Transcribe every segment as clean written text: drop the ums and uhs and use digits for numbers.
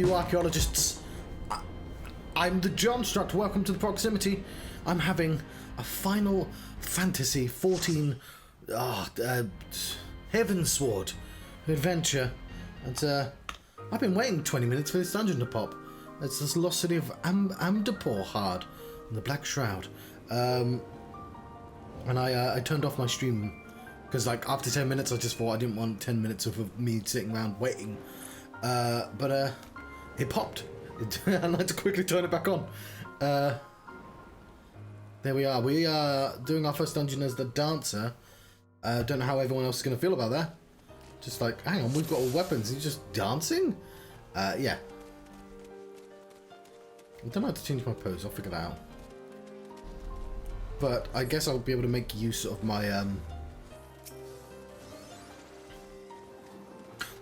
you archaeologists. I'm the John Struct. Welcome to the proximity. I'm having a Final Fantasy 14 Heavensward adventure. And I've been waiting 20 minutes for this dungeon to pop. It's this lost city of Amdapor Hard in the Black Shroud. And I turned off my stream because, like, after 10 minutes I just thought I didn't want 10 minutes of me sitting around waiting. But it popped. I had to quickly turn it back on. There we are. We are doing our first dungeon as the Dancer. Don't know how everyone else is going to feel about that. Just like, hang on, we've got all weapons. He's just dancing? Yeah. I don't know how to change my pose. I'll figure that out. But I guess I'll be able to make use of my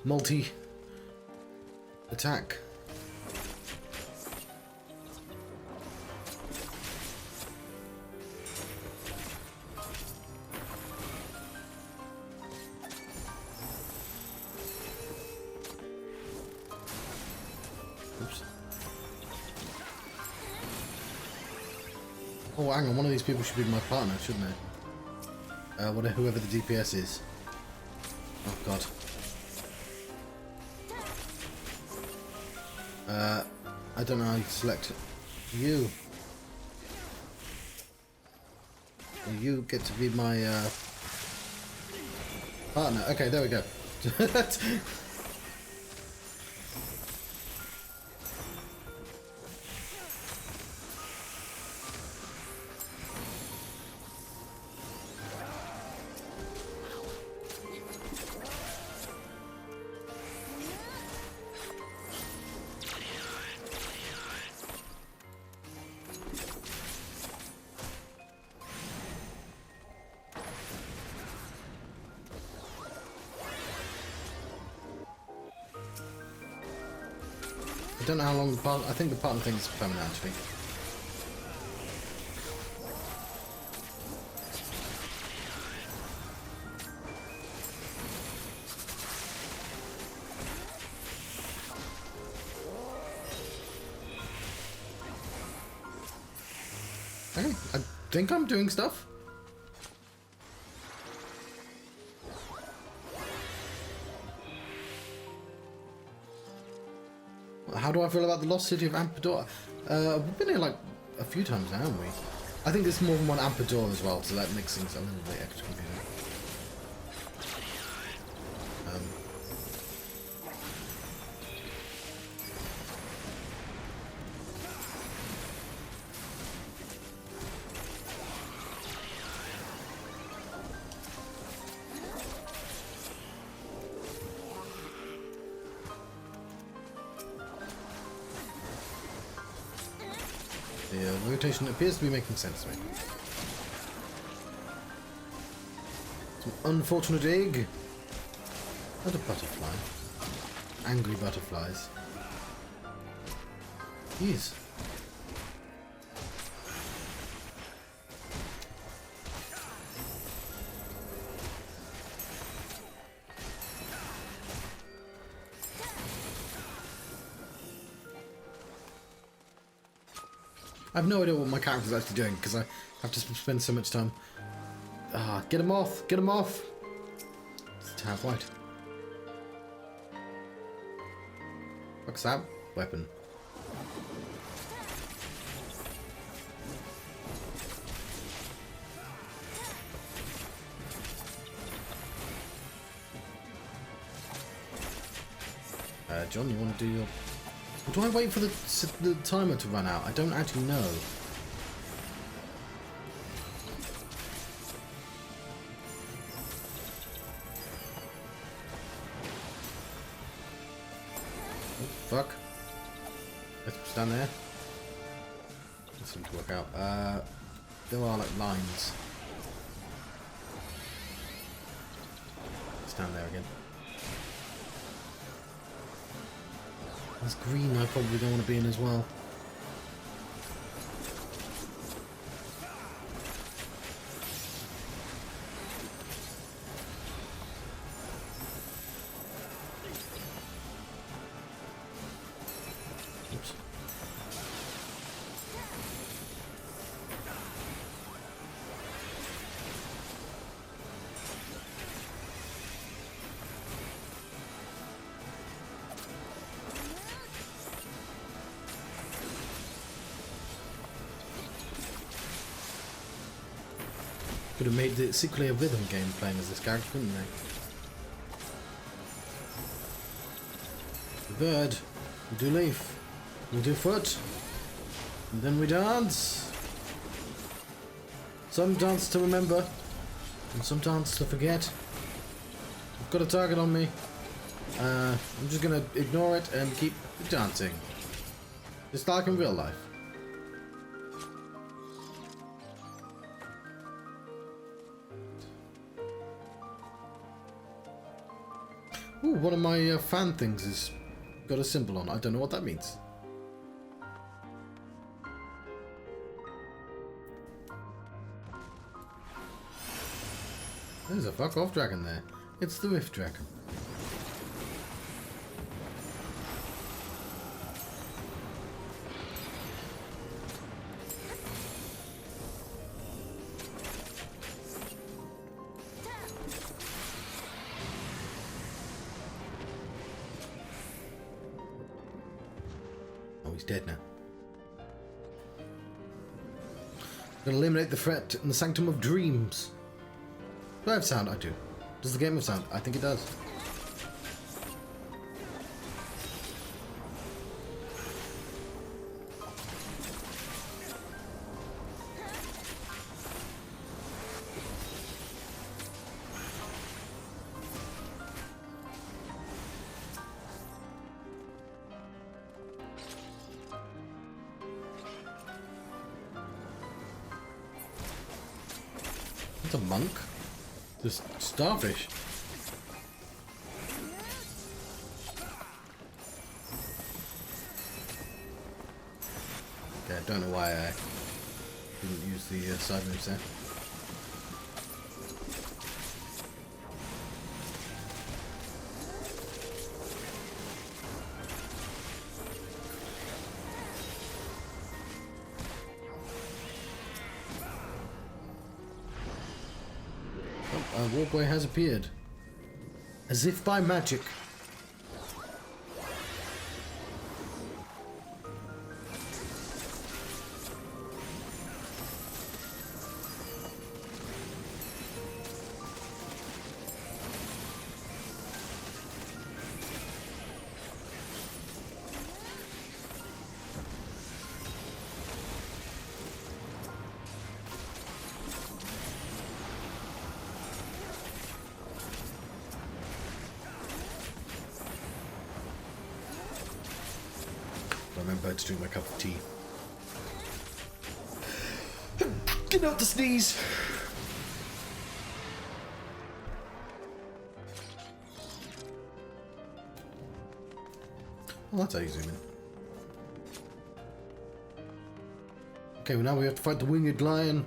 multi-attack. Oh, hang on, one of these people should be my partner, shouldn't they? Whoever the DPS is. Oh, God. I don't know how you select you. Well, you get to be my, partner. Okay, there we go. I don't know how long the part. I think the partner thing is permanent, actually. Okay, I think I'm doing stuff. How do I feel about the lost city of Ampador? We've been here like a few times now, haven't we? I think there's more than one Ampador as well, so that makes things a little bit extra confusing. The rotation appears to be making sense to me. Some unfortunate egg. Not a butterfly. Angry butterflies. Jeez. I have no idea what my character's actually doing because I have to spend so much time. Get him off! Get him off! It's a Tower of White. What's that weapon? John, you want to do your... Or do I wait for the timer to run out? I don't actually know. Oh, fuck. Let's stand there. That seems to work out. There are like lines. Stand there again. There's green I probably don't want to be in as well. have made it secretly a rhythm game playing as this character, couldn't they? The bird, we do leaf, we do foot, and then we dance. Some dance to remember, and some dance to forget. I've got a target on me. I'm just gonna ignore it and keep dancing. Just like in real life. Ooh, one of my fan things has got a symbol on. I don't know what that means. There's a fuck off dragon there. It's the Rift Dragon. Oh, he's dead now. I'm gonna eliminate the threat in the Sanctum of Dreams. Do I have sound? I do. Does the game have sound? I think it does. It's a monk. This starfish. Okay, I don't know why I didn't use the side moves there. A walkway has appeared. As if by magic. I remember to drink my cup of tea. Get out to sneeze! Well, that's how you zoom in. Okay, well now we have to fight the winged lion.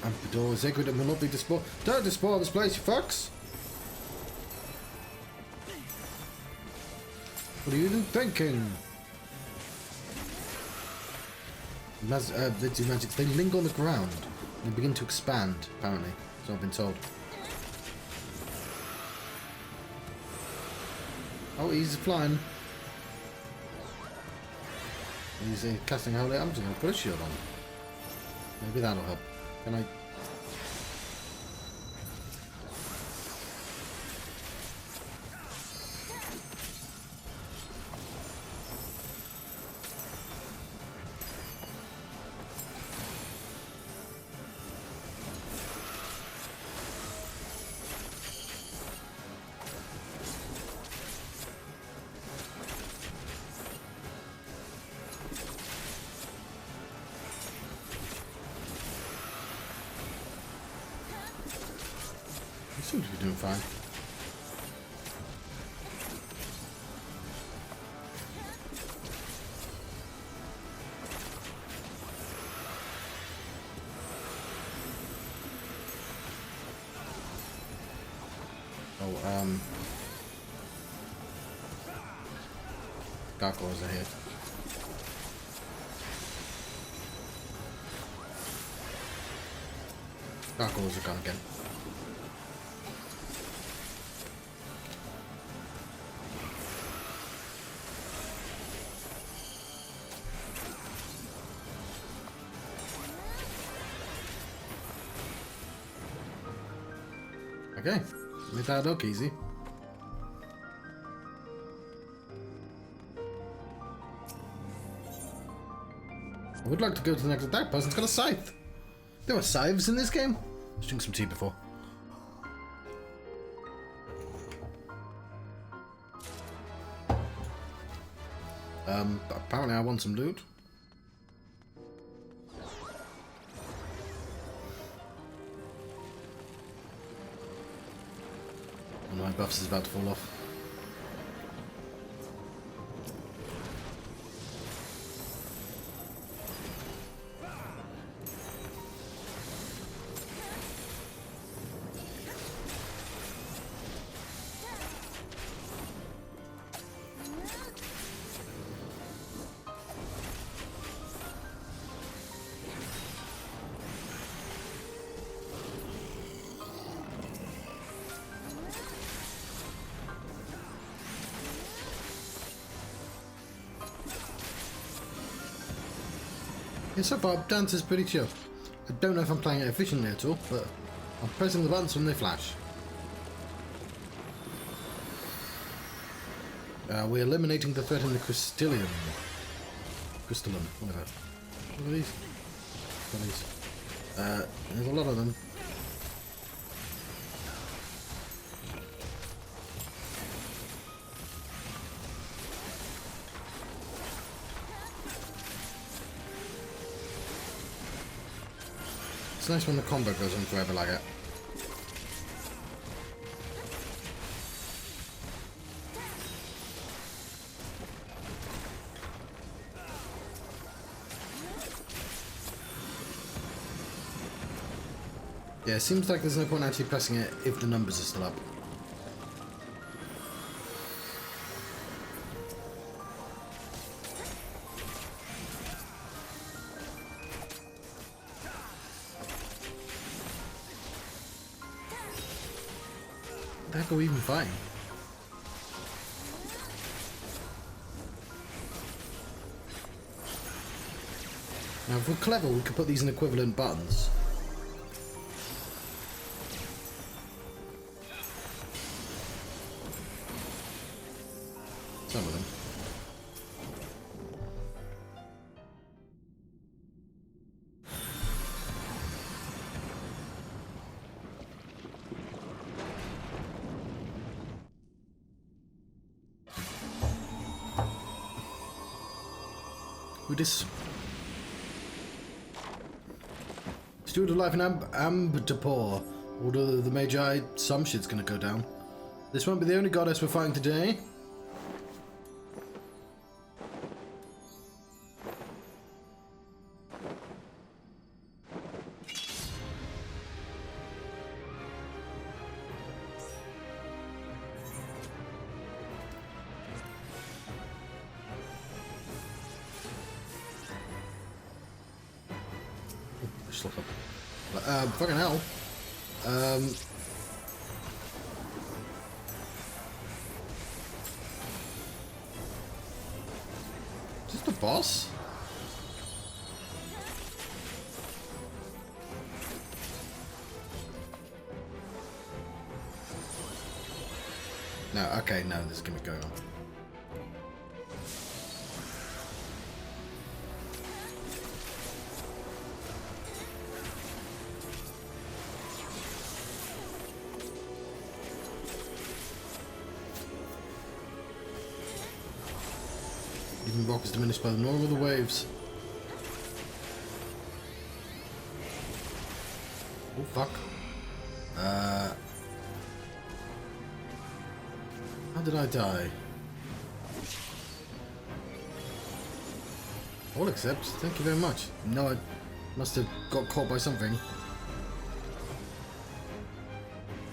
Ampidor is sacred and will not be despoiled. Don't despoil this place, you fucks! What are you even thinking? They do magic. They linger on the ground and they begin to expand, apparently. So I've been told. Oh, he's flying. He's casting holy. I'm just going to put a shield on. Maybe that'll help. Can I? Seems to be doing fine. Oh, gargoyles are here. Gargoyles are gone again. Okay, made that look easy. I would like to go to the next attack. Person's got a scythe. There were scythes in this game. Let's drink some tea before. Apparently I want some loot. And my buffs is about to fall off. Yeah, so far, dance is pretty chill. I don't know if I'm playing it efficiently at all, but I'm pressing the buttons when they flash. We're eliminating the threat in the Crystallium. Crystallum, whatever. What are these? What are these? There's a lot of them. It's nice when the combo goes on forever like that. Yeah, it seems like there's no point actually pressing it if the numbers are still up. What the heck are we even fighting? Now, if we're clever, we could put these in equivalent buttons. Some of them. With this steward of life in Amdapor, order of the Magi, some shit's gonna go down. This won't be the only goddess we're fighting today. Fucking hell. Is this the boss? No, okay, no, there's a gimmick going on. Even rock is diminished by the norm of the waves. Oh fuck. How did I die? All accept. Thank you very much. No, I must have got caught by something.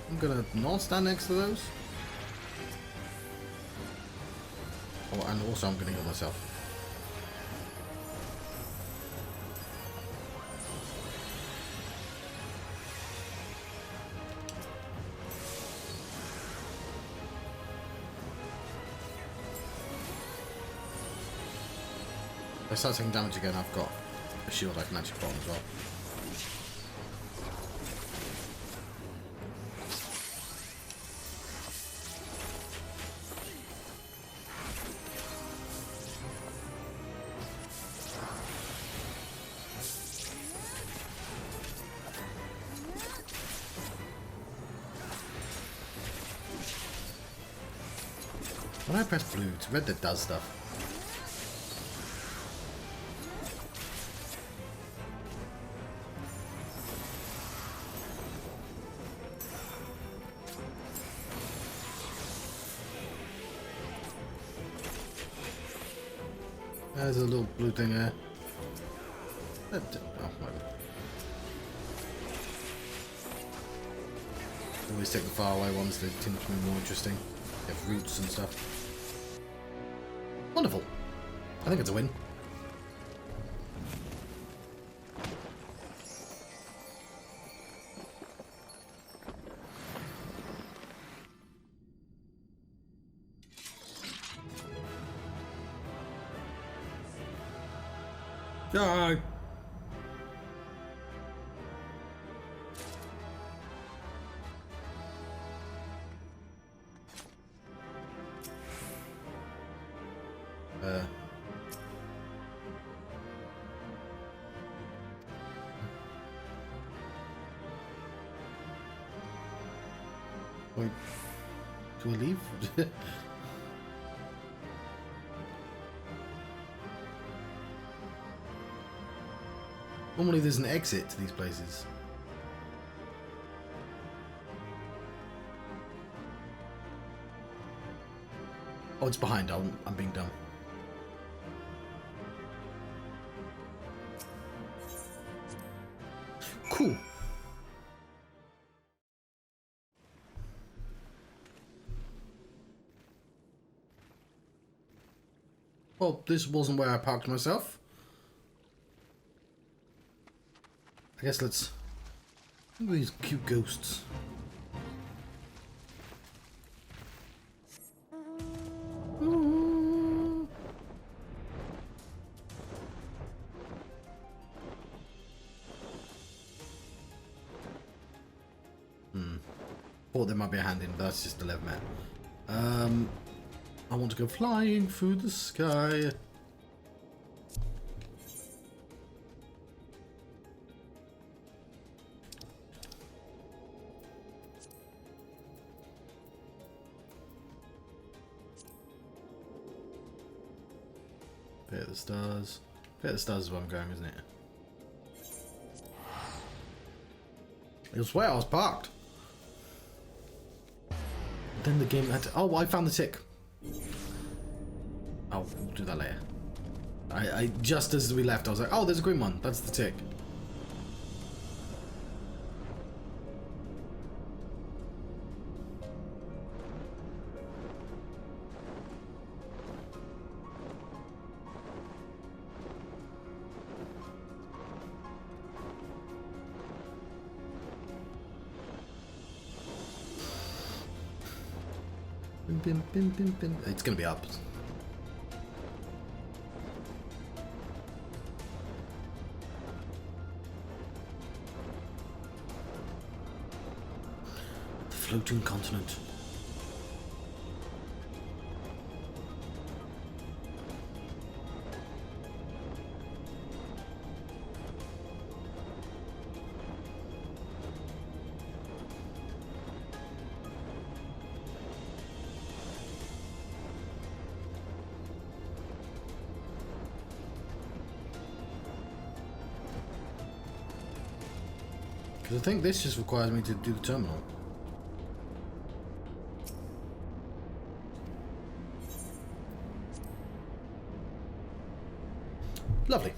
I'm gonna not stand next to those. Oh, and also I'm gonna heal myself. If I start taking damage again, I've got a shield I can actually put on as well. When I press blue, it's red that does stuff. There's a little blue thing there. Oh, whatever. Always take the far away ones, they tend to be more interesting. They have roots and stuff. Wonderful. I think it's a win. Die! Wait, do I leave? Normally there's an exit to these places. Oh, it's behind. I'm being dumb. Cool. Well, this wasn't where I parked myself. I guess let's look at these cute ghosts. Thought there might be a hand in, but that's just 11 man. I want to go flying through the sky. Pair the stars. Pair the stars is where I'm going, isn't it? It was where I was parked. Then the game had to... Oh, I found the tick. Oh, we'll do that later. I just as we left, I was like, oh, there's a green one. That's the tick. Bim, bim, bim, bim. It's gonna be up. The floating continent. I think this just requires me to do the terminal. Lovely.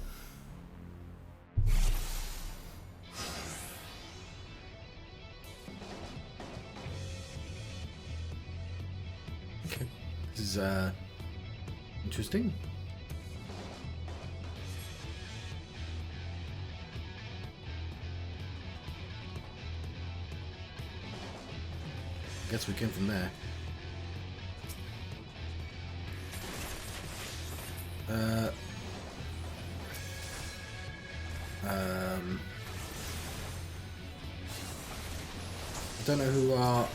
Okay. This is interesting. Guess we came from there. I don't know who are...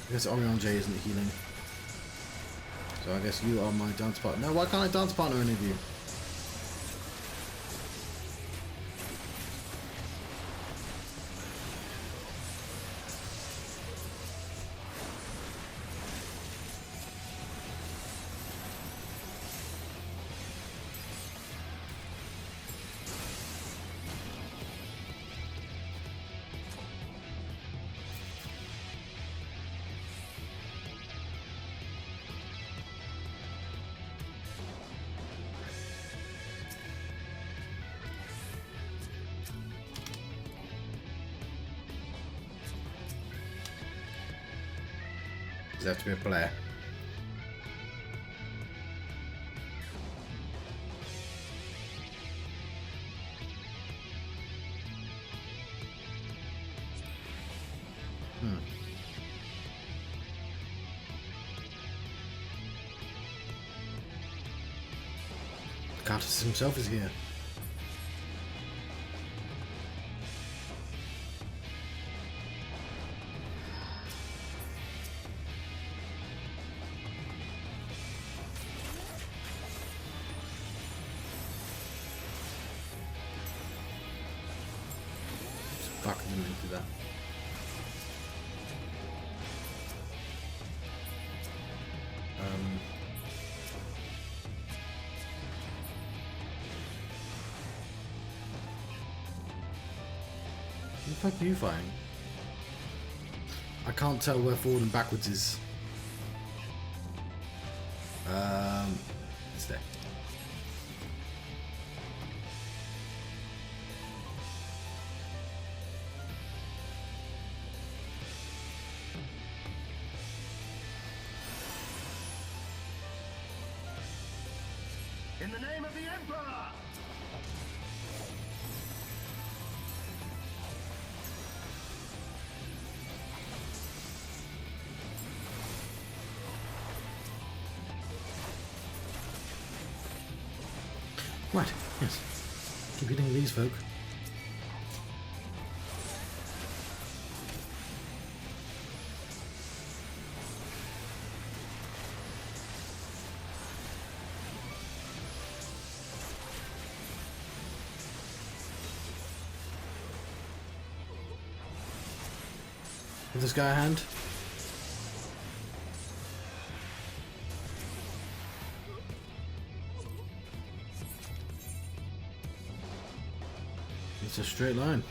I guess Orion J isn't healing. So I guess you are my dance partner. No, why can't I dance partner any of you? Does there have to be a player? Cartus himself is here. Fuck, I didn't mean to do that. What the fuck are you fighting? I can't tell where forward and backwards is. It's there. In the name of the Emperor! Right, yes. Keep hitting these folk. Give this guy a hand. It's a straight line.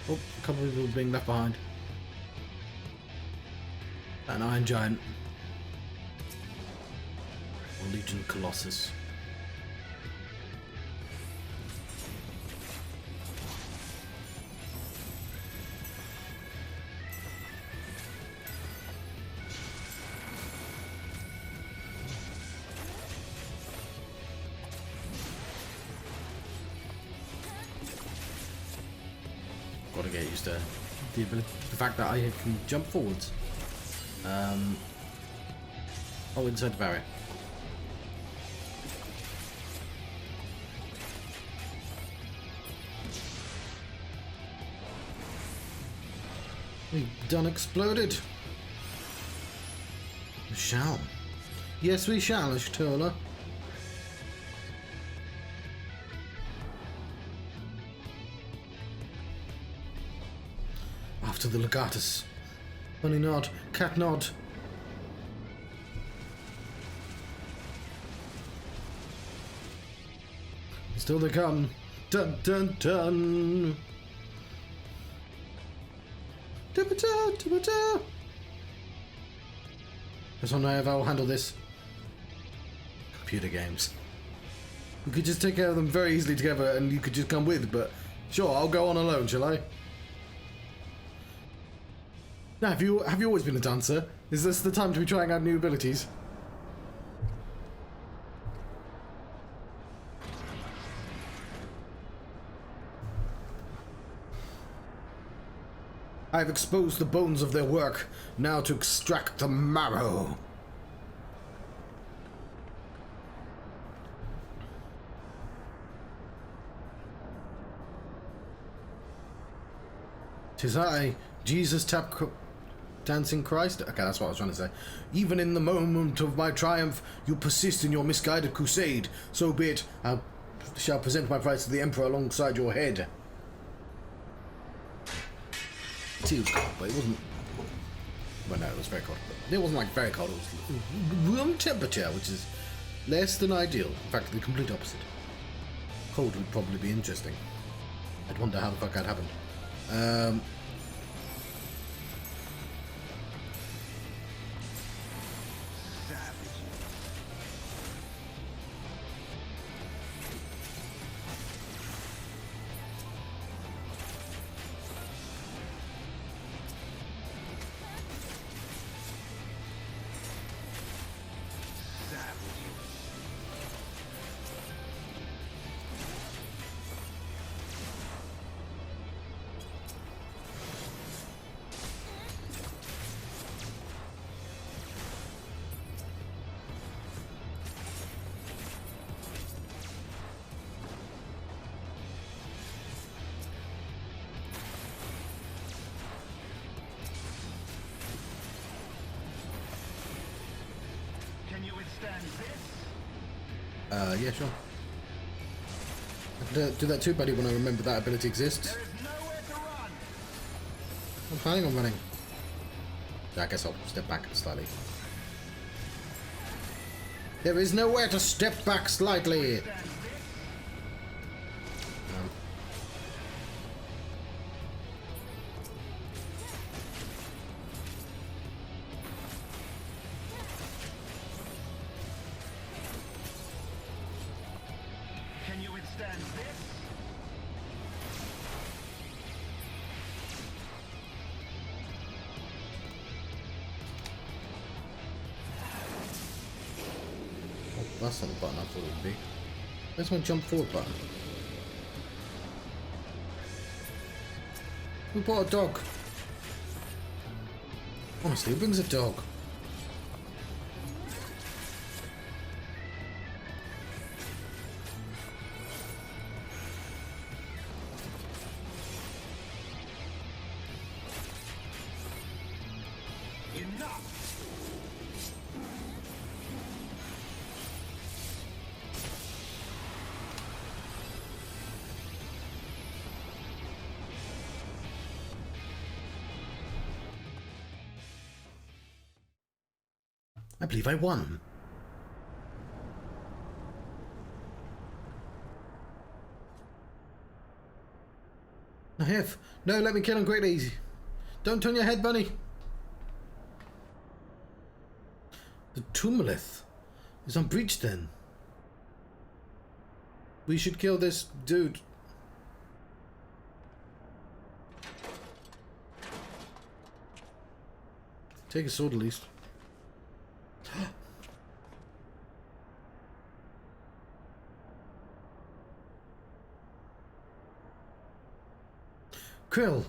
Oh, a couple of people being left behind. An Iron Giant. Or Legion Colossus. Gotta get used to the ability, the fact that I can jump forwards. Oh, inside the barrier. We've done exploded. We shall. Yes, we shall, Ishtola. After the Legatus. Bunny nod, cat nod. Still they come. Dun dun dun. Da-ba-da, da-ba-da. That's one way I'll handle this. Computer games. We could just take care of them very easily together and you could just come with, but sure, I'll go on alone, shall I? Now, have you always been a dancer? Is this the time to be trying out new abilities? I have exposed the bones of their work, now to extract the marrow. Tis I, Jesus Dancing Christ? Okay, that's what I was trying to say. Even in the moment of my triumph, you persist in your misguided crusade. So be it, I shall present my prize to the Emperor alongside your head. It was cold, but it wasn't... Well, no, it was very cold. But it wasn't like very cold, it was room temperature, which is less than ideal. In fact, the complete opposite. Cold would probably be interesting. I'd wonder how the fuck that happened. you withstand this? Yeah, sure. I can do that too, buddy, when I remember that ability exists. There is nowhere to run. I'm planning on running. Yeah, I guess I'll step back slightly. There is nowhere to step back slightly. Stand this? Can you withstand this? Oh, that's not the button I thought it would be. Where's my jump forward button? Who bought a dog? Honestly, who brings a dog? Enough. I believe I won. I have. No, let me kill him quickly. Don't turn your head, bunny. The tumulith is unbreached then. We should kill this dude. Take a sword at least. Krill.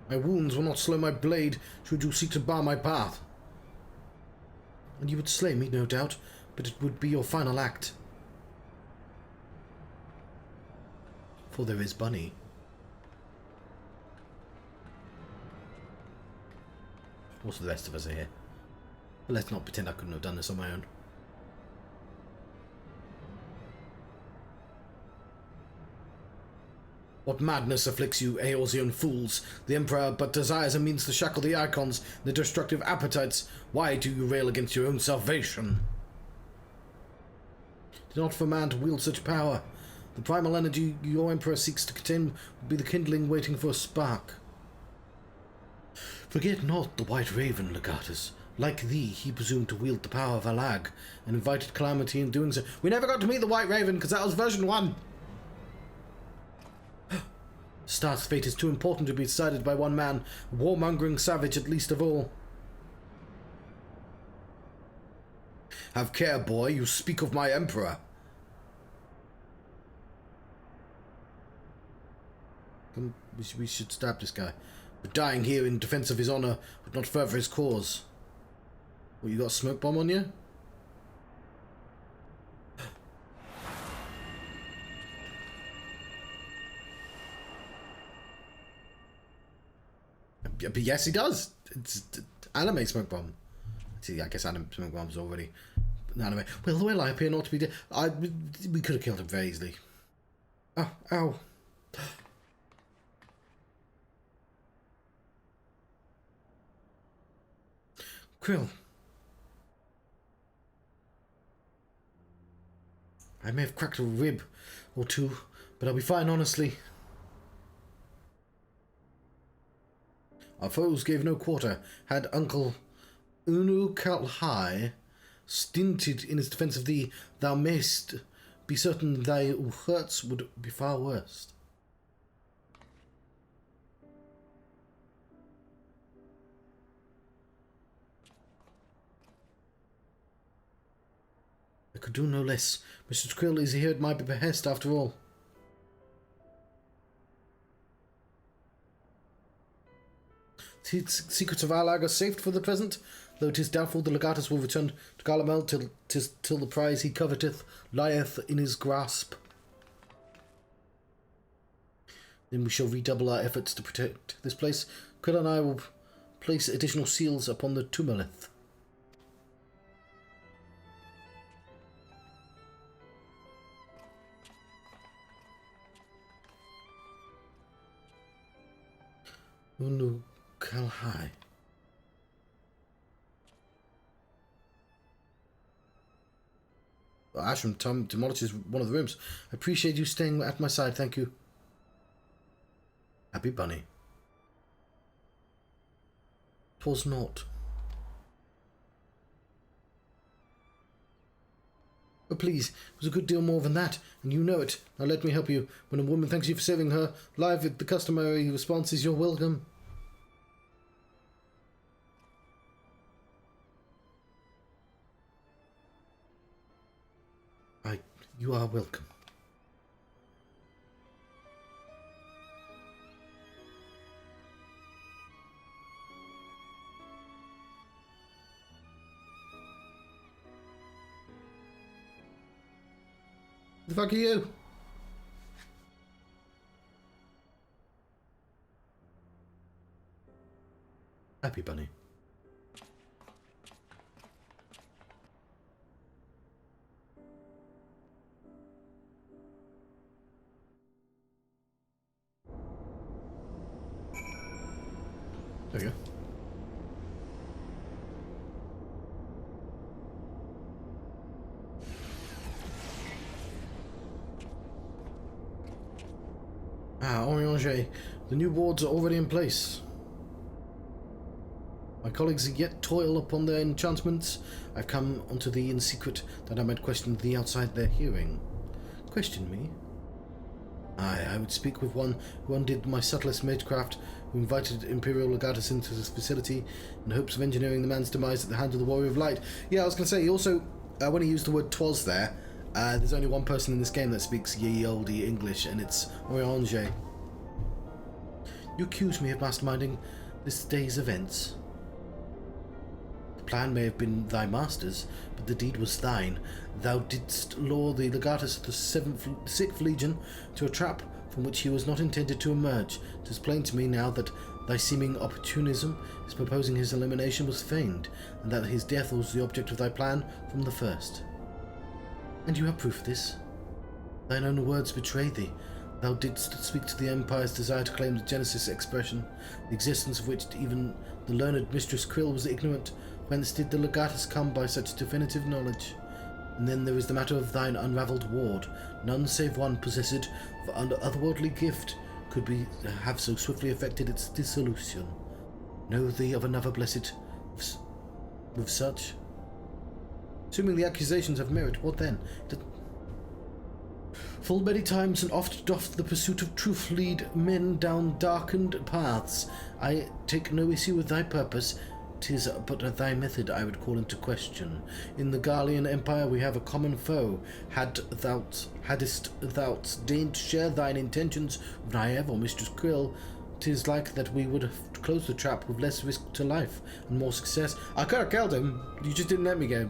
My wounds will not slow my blade should you seek to bar my path. And you would slay me, no doubt, but it would be your final act. For there is Bunny. Also, the rest of us are here. But let's not pretend I couldn't have done this on my own. What madness afflicts you, Eorzean fools? The Emperor but desires a means to shackle the Icons, their destructive appetites. Why do you rail against your own salvation? Do not for man to wield such power. The primal energy your Emperor seeks to contain will be the kindling waiting for a spark. Forget not the White Raven, Legatus. Like thee, he presumed to wield the power of Alag, and invited calamity in doing so. We never got to meet the White Raven, because that was version 1! Star's fate is too important to be decided by one man, a warmongering savage at least of all. Have care, boy, you speak of my Emperor. We should stab this guy. But dying here in defense of his honor would not further his cause. What, you got a smoke bomb on you? But yes, he does. It's anime smoke bomb. See, I guess anime smoke bomb's already anime. Well, I appear not to be dead. We could have killed him very easily. Oh, ow. Krill. I may have cracked a rib or two, but I'll be fine, honestly. Our foes gave no quarter. Had Uncle Unu Kalhai stinted in his defence of thee, thou mayst be certain thy hurts would be far worse. I could do no less. Mr. Krill is here at my behest after all. Secrets of Alag are safe for the present, though it is doubtful the Legatus will return to Garlemald till the prize he coveteth lieth in his grasp. Then we shall redouble our efforts to protect this place. Krill and I will place additional seals upon the tumulith. E02. Ashram demolishes one of the rooms. I appreciate you staying at my side, thank you. Happy Bunny. 'Twas not. Oh please, it was a good deal more than that, and you know it. Now let me help you. When a woman thanks you for saving her life, the customary response is you're welcome. You are welcome. The fuck are you? Happy Bunny. There you go. Orange, the new wards are already in place. My colleagues yet toil upon their enchantments. I've come unto thee in secret, that I might question thee outside their hearing. Question me? Aye, I would speak with one who undid my subtlest magecraft, who invited Imperial Legatus into his facility in hopes of engineering the man's demise at the hand of the Warrior of Light. Yeah, I was going to say, he also, when he used the word "twas" there, there's only one person in this game that speaks ye olde English, and it's Orange. You accuse me of masterminding this day's events. The plan may have been thy master's, but the deed was thine. Thou didst lure the Legatus of the 6th Legion to a trap from which he was not intended to emerge. 'Tis plain to me now that thy seeming opportunism, his proposing his elimination, was feigned, and that his death was the object of thy plan from the first. And you have proof of this. Thine own words betray thee. Thou didst speak to the Empire's desire to claim the Genesis expression, the existence of which even the learned Mistress Krill was ignorant. Whence did the Legatus come by such definitive knowledge? And then there is the matter of thine unravelled ward. None save one possessed of otherworldly gift could have so swiftly effected its dissolution. Know thee of another blessed with such? Assuming the accusations have merit, what then? Full many times and oft doth the pursuit of truth lead men down darkened paths. I take no issue with thy purpose. 'Tis but thy method I would call into question. In the Garlean Empire we have a common foe. Hadst thou deigned to share thine intentions with Naive or Mistress Krill, 'tis like that we would have closed the trap with less risk to life and more success. I could have killed him. You just didn't let me go.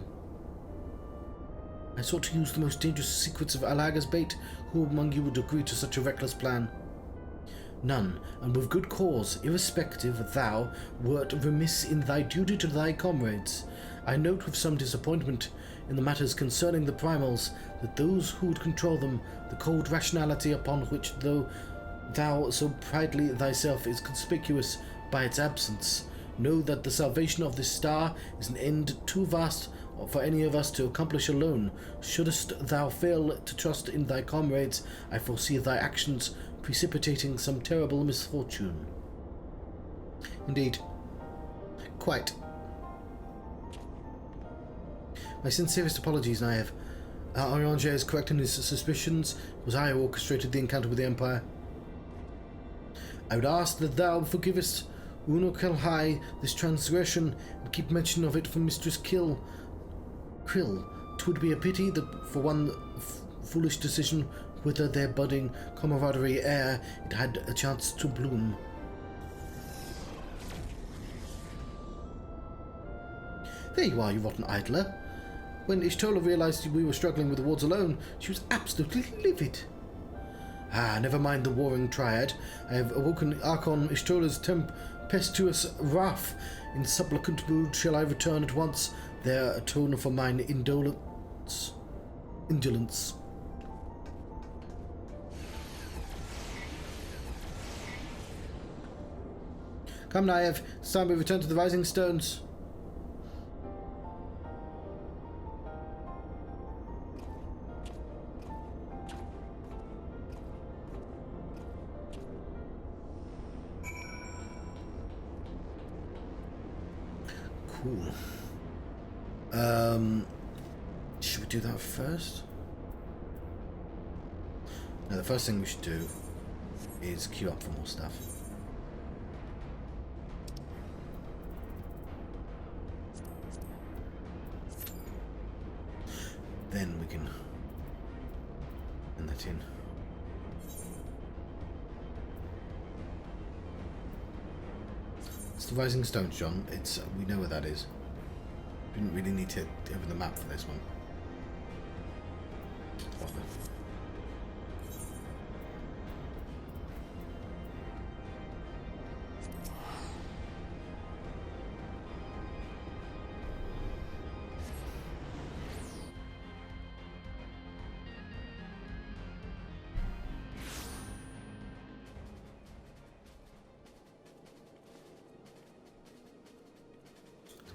I sought to use the most dangerous secrets of Alaga's bait. Who among you would agree to such a reckless plan? None, and with good cause, irrespective thou wert remiss in thy duty to thy comrades. I note with some disappointment in the matters concerning the primals, that those who would control them, the cold rationality upon which thou so pridely thyself is conspicuous by its absence, know that the salvation of this star is an end too vast for any of us to accomplish alone. Shouldst thou fail to trust in thy comrades, I foresee thy actions precipitating some terrible misfortune. Indeed. Quite. My sincerest apologies, Naive. Orange is correct in his suspicions. It was I who orchestrated the encounter with the Empire. I would ask that thou forgivest E02 this transgression, and keep mention of it from Mistress Krill. 'Twould be a pity that for one foolish decision whether their budding camaraderie ere it had a chance to bloom. There you are, you rotten idler. When Ishtola realized we were struggling with the wards alone, she was absolutely livid. Never mind the warring triad. I have awoken Archon Ishtola's tempestuous wrath. In supplicant mood shall I return at once, there atone for mine indolence. Indolence. Come, Naive. It's time we return to the Rising Stones. Cool. Should we do that first? No, the first thing we should do is queue up for more stuff. Then we can put that in. It's the Rising Stones, John. It's we know where that is. Didn't really need to open the map for this one. Bother.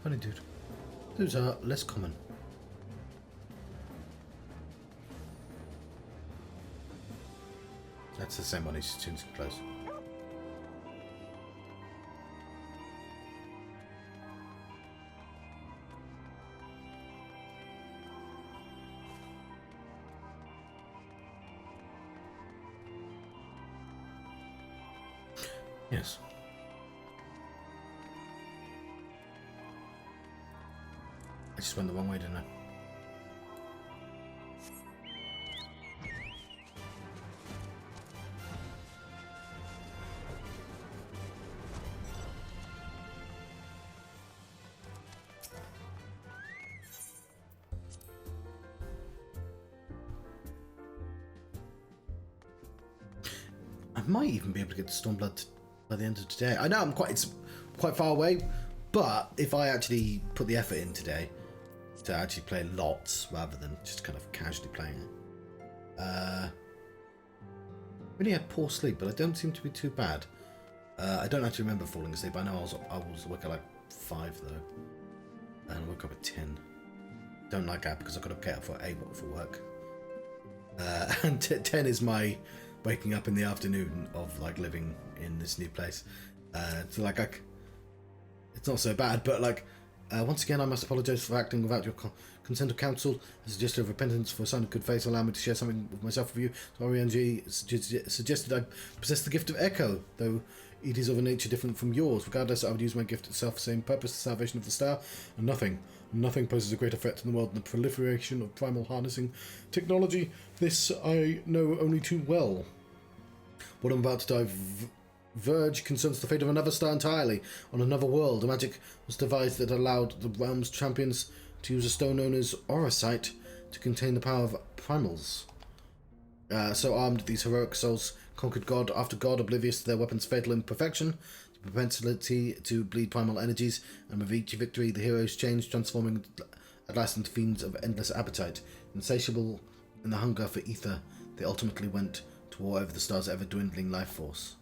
Funny dude. Those are less common. That's the same one as soon as it's close. Yes. I just went the wrong way, didn't I? I might even be able to get to Stormblood by the end of today. I know it's quite far away, but if I actually put the effort in today to actually play lots rather than just kind of casually playing it. Really had poor sleep, but I don't seem to be too bad. I don't actually remember falling asleep. I know I was awake at like 5 though, and I woke up at 10. Don't like that because I got to get up for 8 for work. And 10 is my waking up in the afternoon of like living in this new place. So like it's not so bad, but like. Once again, I must apologise for acting without your consent or counsel. A suggestion of repentance for a sign of good faith. Allow me to share something with myself with you. So RNG suggested I possess the gift of echo, though it is of a nature different from yours. Regardless, I would use my gift itself for the same purpose, the salvation of the star, and nothing poses a greater threat to the world than the proliferation of primal harnessing technology. This I know only too well. What I'm about to diverge concerns the fate of another star entirely, on another world. A magic was devised that allowed the realm's champions to use a stone known as Oracite to contain the power of primals. So armed, these heroic souls conquered god after god, oblivious to their weapons' fatal imperfection, the propensity to bleed primal energies, and with each victory the heroes changed, transforming at last into fiends of endless appetite. Insatiable in the hunger for ether, they ultimately went to war over the star's ever-dwindling life force,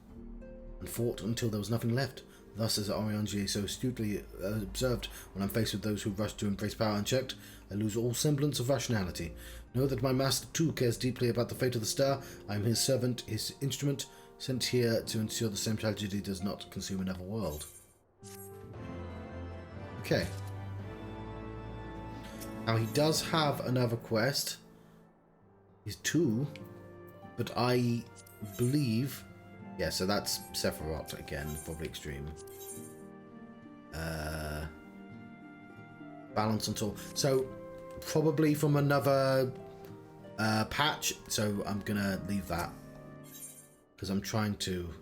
and fought until there was nothing left. Thus, as Orianji so astutely observed, when I'm faced with those who rush to embrace power unchecked, I lose all semblance of rationality. Know that my master too cares deeply about the fate of the star. I am his servant, his instrument, sent here to ensure the same tragedy does not consume another world. Okay. Now he does have another quest. He's 2, but I believe... Yeah, so that's Sephiroth again, probably extreme. Balance on tool. So, probably from another patch, so I'm gonna leave that. Because I'm trying to...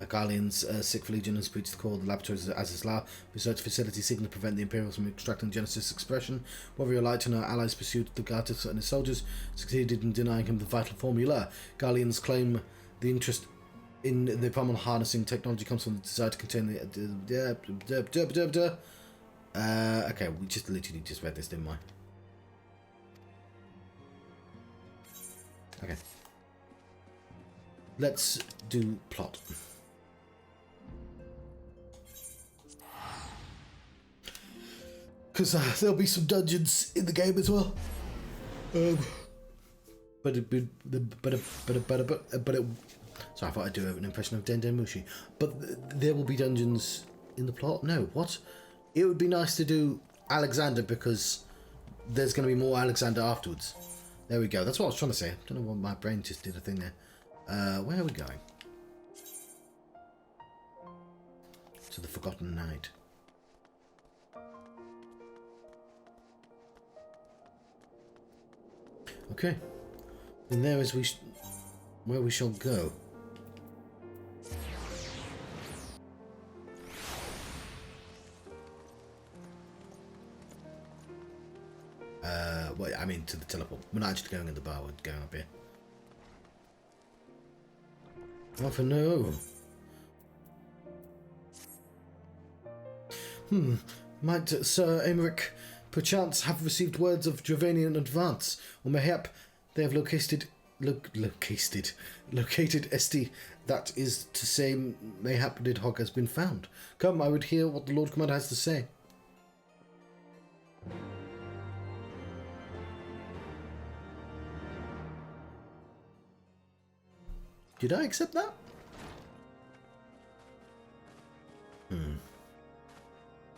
Garlean's 6th Legion has breached the core of the laboratories of Azizlar, research facility seeking to prevent the Imperials from extracting Genesis expression. Warrior Light and her allies pursued the Gartus and his soldiers, succeeded in denying him the vital formula. Garleans claim the interest in the primal harnessing technology comes from the desire to contain the... okay, we just literally just read this, didn't we? Okay. Let's do plot. Because there'll be some dungeons in the game as well. Sorry, I thought I'd do an impression of Dendemushi. But there will be dungeons in the plot? No, what? It would be nice to do Alexander because there's going to be more Alexander afterwards. There we go. That's what I was trying to say. I don't know what my brain just did a thing there. Where are we going? To the Forgotten Night. Okay. And there is where we shall go. Well, I mean to the teleport. We're not actually going in the bar, we're going up here. Oh, for no. Might Sir Aymeric perchance have received words of Dravanian advance, or mayhap they have located Esti, that is to say, mayhap Nidhogg has been found. Come, I would hear what the Lord Commander has to say. Did I accept that?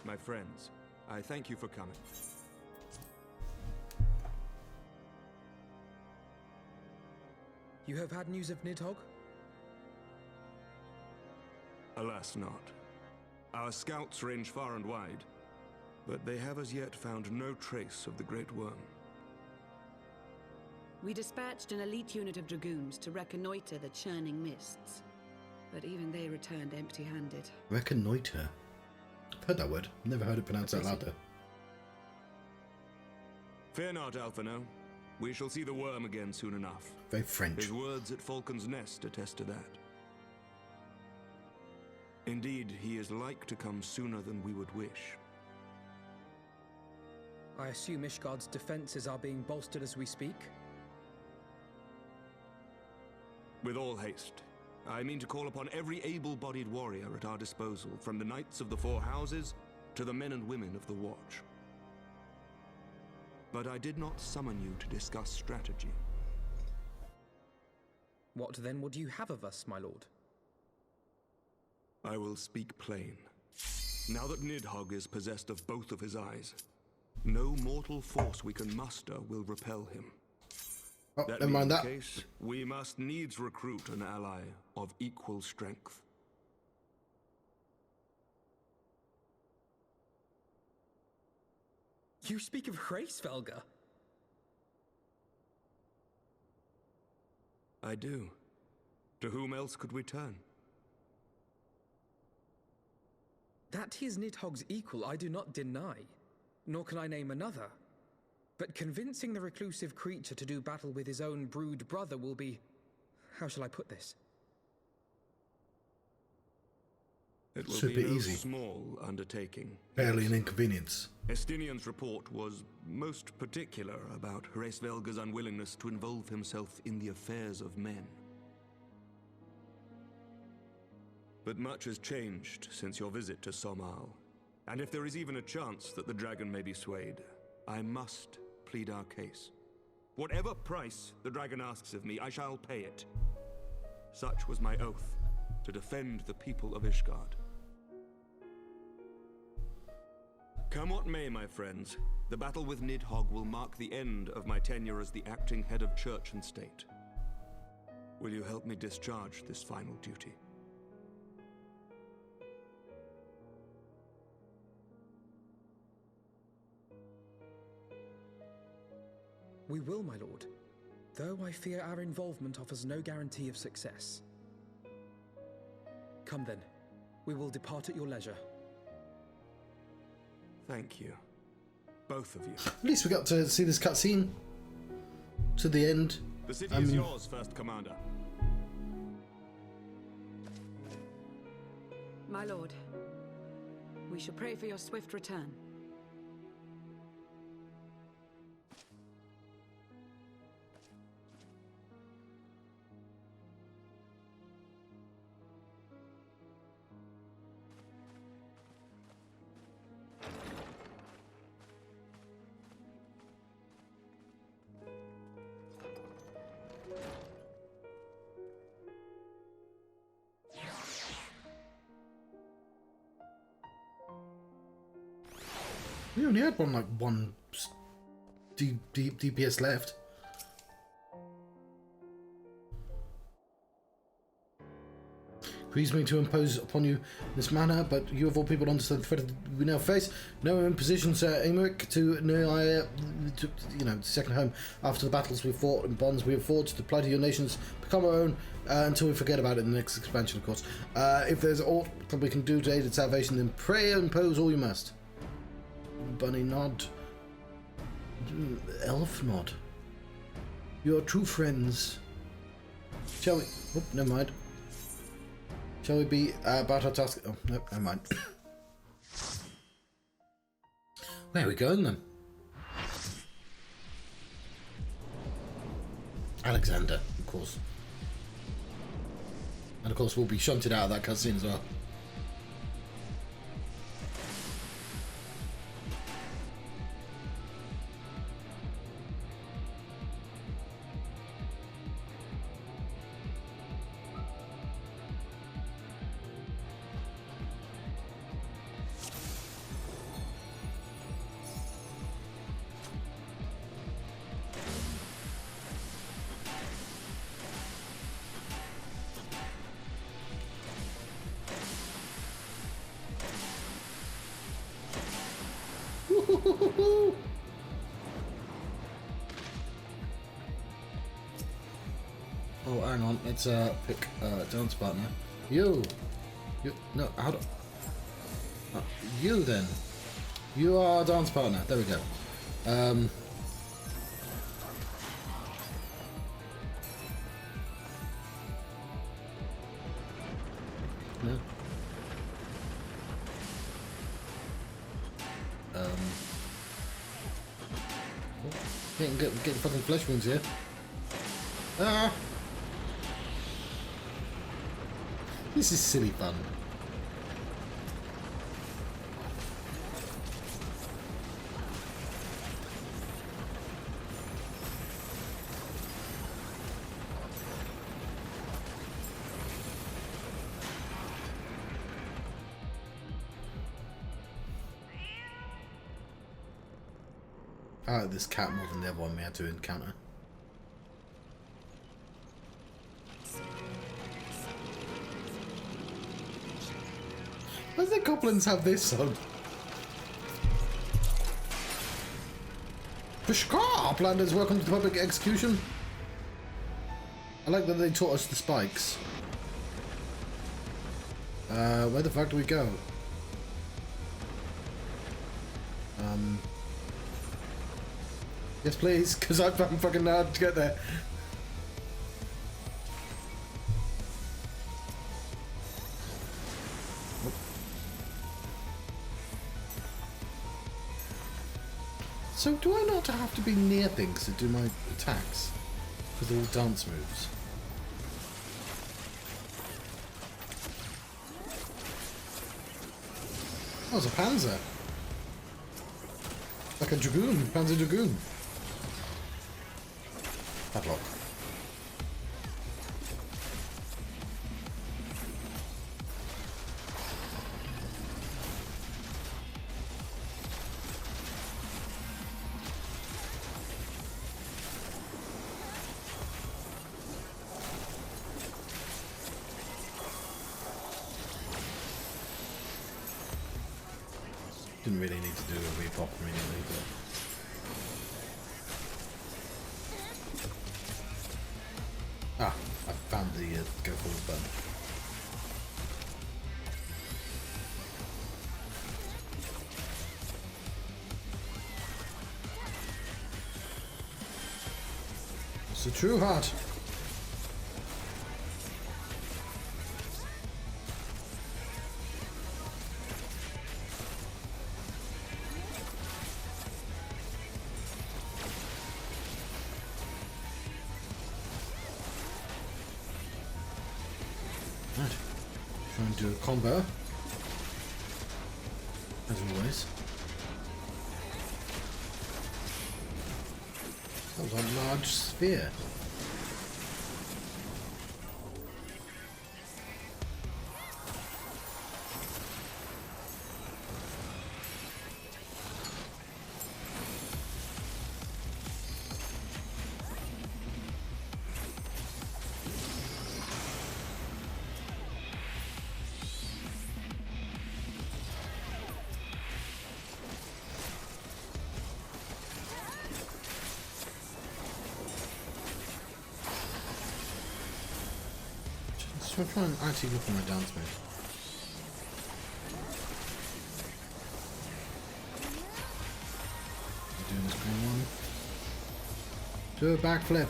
My friends, I thank you for coming. You have had news of Nidhogg? Alas not. Our scouts range far and wide, but they have as yet found no trace of the Great Worm. We dispatched an elite unit of dragoons to reconnoiter the churning mists, but even they returned empty-handed. Reconnoiter? I've heard that word. Never heard it pronounced out loud though. Fear not, Alphino. We shall see the worm again soon enough. Very French. His words at Falcon's Nest attest to that. Indeed, he is like to come sooner than we would wish. I assume Ishgard's defenses are being bolstered as we speak? With all haste. I mean to call upon every able-bodied warrior at our disposal, from the Knights of the Four Houses to the men and women of the Watch. But I did not summon you to discuss strategy. What then would you have of us, my lord? I will speak plain. Now that Nidhogg is possessed of both of his eyes, no mortal force we can muster will repel him. Oh, That never being mind the that. case, we must needs recruit an ally of equal strength. You speak of Hraesvelga? I do. To whom else could we turn? That he is Nidhogg's equal I do not deny, nor can I name another. But convincing the reclusive creature to do battle with his own brood brother will be... how shall I put this? It will Should be be no easy. small undertaking. Barely an inconvenience. Estinian's report was most particular about Hraesvelga's unwillingness to involve himself in the affairs of men. But much has changed since your visit to Somal, and if there is even a chance that the dragon may be swayed, I must plead our case. Whatever price the dragon asks of me, I shall pay it. Such was my oath, to defend the people of Ishgard. Come what may, my friends, the battle with Nidhogg will mark the end of my tenure as the acting head of church and state. Will you help me discharge this final duty? We will, my lord, though I fear our involvement offers no guarantee of success. Come then, we will depart at your leisure. Thank you. Both of you. At least we got to see this cutscene to the end. The city is yours, First Commander. My lord, we shall pray for your swift return. We only had one DPS left. Please me to impose upon you this manner, but you of all people understand the threat we now face. No imposition, Sir Emerick, to second home after the battles we fought and bonds we have forged. The plight of your nations become our own until we forget about it in the next expansion, of course. If there's aught that we can do to aid its salvation, then pray and impose all you must. Bunny nod. Elf nod. You're true friends. Shall we? Oh, never mind. Shall we be about our task? Oh, no, never mind. Where are we going then? Alexander, of course. And of course we'll be shunted out of that cutscene as well. Oh, hang on. Let's pick dance partner. You. No. How do? You then. You are our dance partner. There we go. No. Getting fucking flesh wounds here. Ah! This is silly fun. I like this cat more than the other one we had to encounter. Why do the goblins have this on? Ishgard, Uplanders, welcome to the public execution. I like that they taught us the spikes. Where the fuck do we go? Yes, please, because I'm fucking hard to get there. So do I not have to be near things to do my attacks? Because they're all dance moves. Oh, it's a panzer. Like a dragoon, panzer dragoon. Padlock. Didn't really need to do a repop immediately, but... Ah, I found the go forward button. It's a true heart. do a combo. As always. That was a large sphere. So I'm trying to actually look at my dance move. Doing this green one. Do a backflip.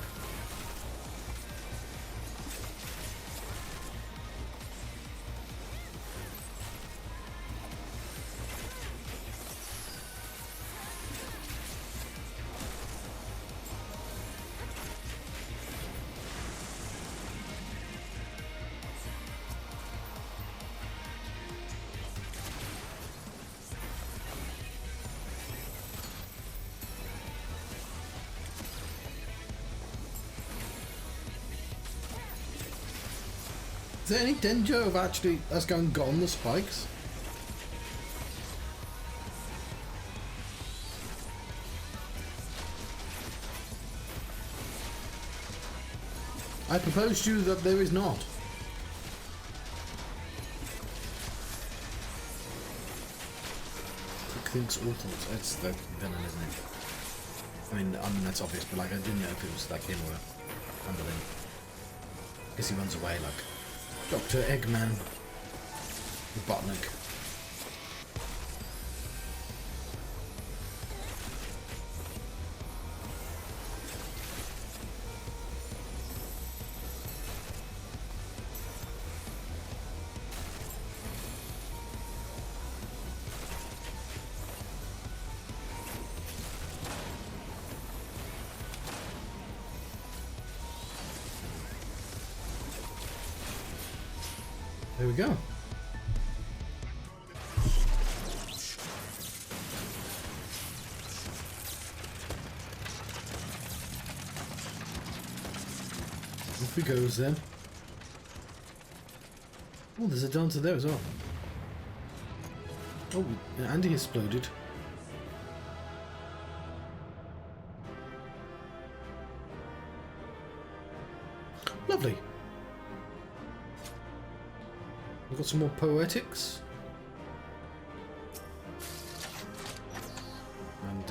Is there any danger of actually us going gone the spikes? I propose to you that there is not. Quick thinks all thoughts. It's the villain, isn't it? I mean that's obvious, but like I didn't know if it was like him or Underling. I guess he runs away like Dr. Eggman, Robotnik. There we go. Off he goes then. Oh, there's a dancer there as well. Oh, Andy exploded. Lovely. We've got some more poetics. And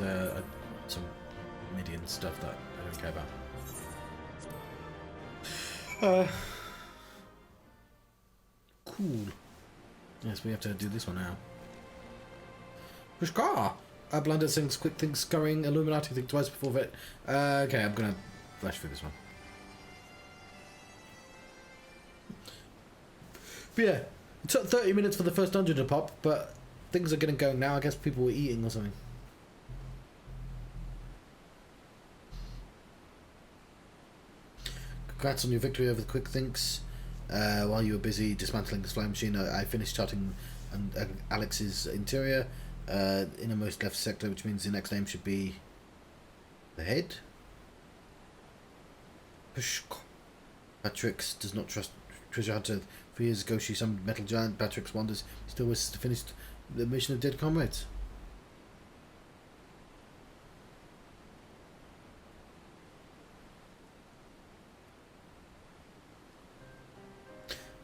some Midian stuff that I don't care about. Cool. Yes, we have to do this one now. Ishgard! Blundered sings quick things scurrying, Illuminati think twice before it. Okay, I'm gonna flash through this one. But yeah, it took 30 minutes for the first dungeon to pop, but things are getting going now. I guess people were eating or something. Congrats on your victory over the quick thinks. While you were busy dismantling the flying machine, I finished charting Alex's interior, innermost left sector, which means the next name should be the head. Patrix does not trust treasure hunter. 3 years ago she summoned metal giant. Patrix wonders he still wishes to finish the mission of dead comrades.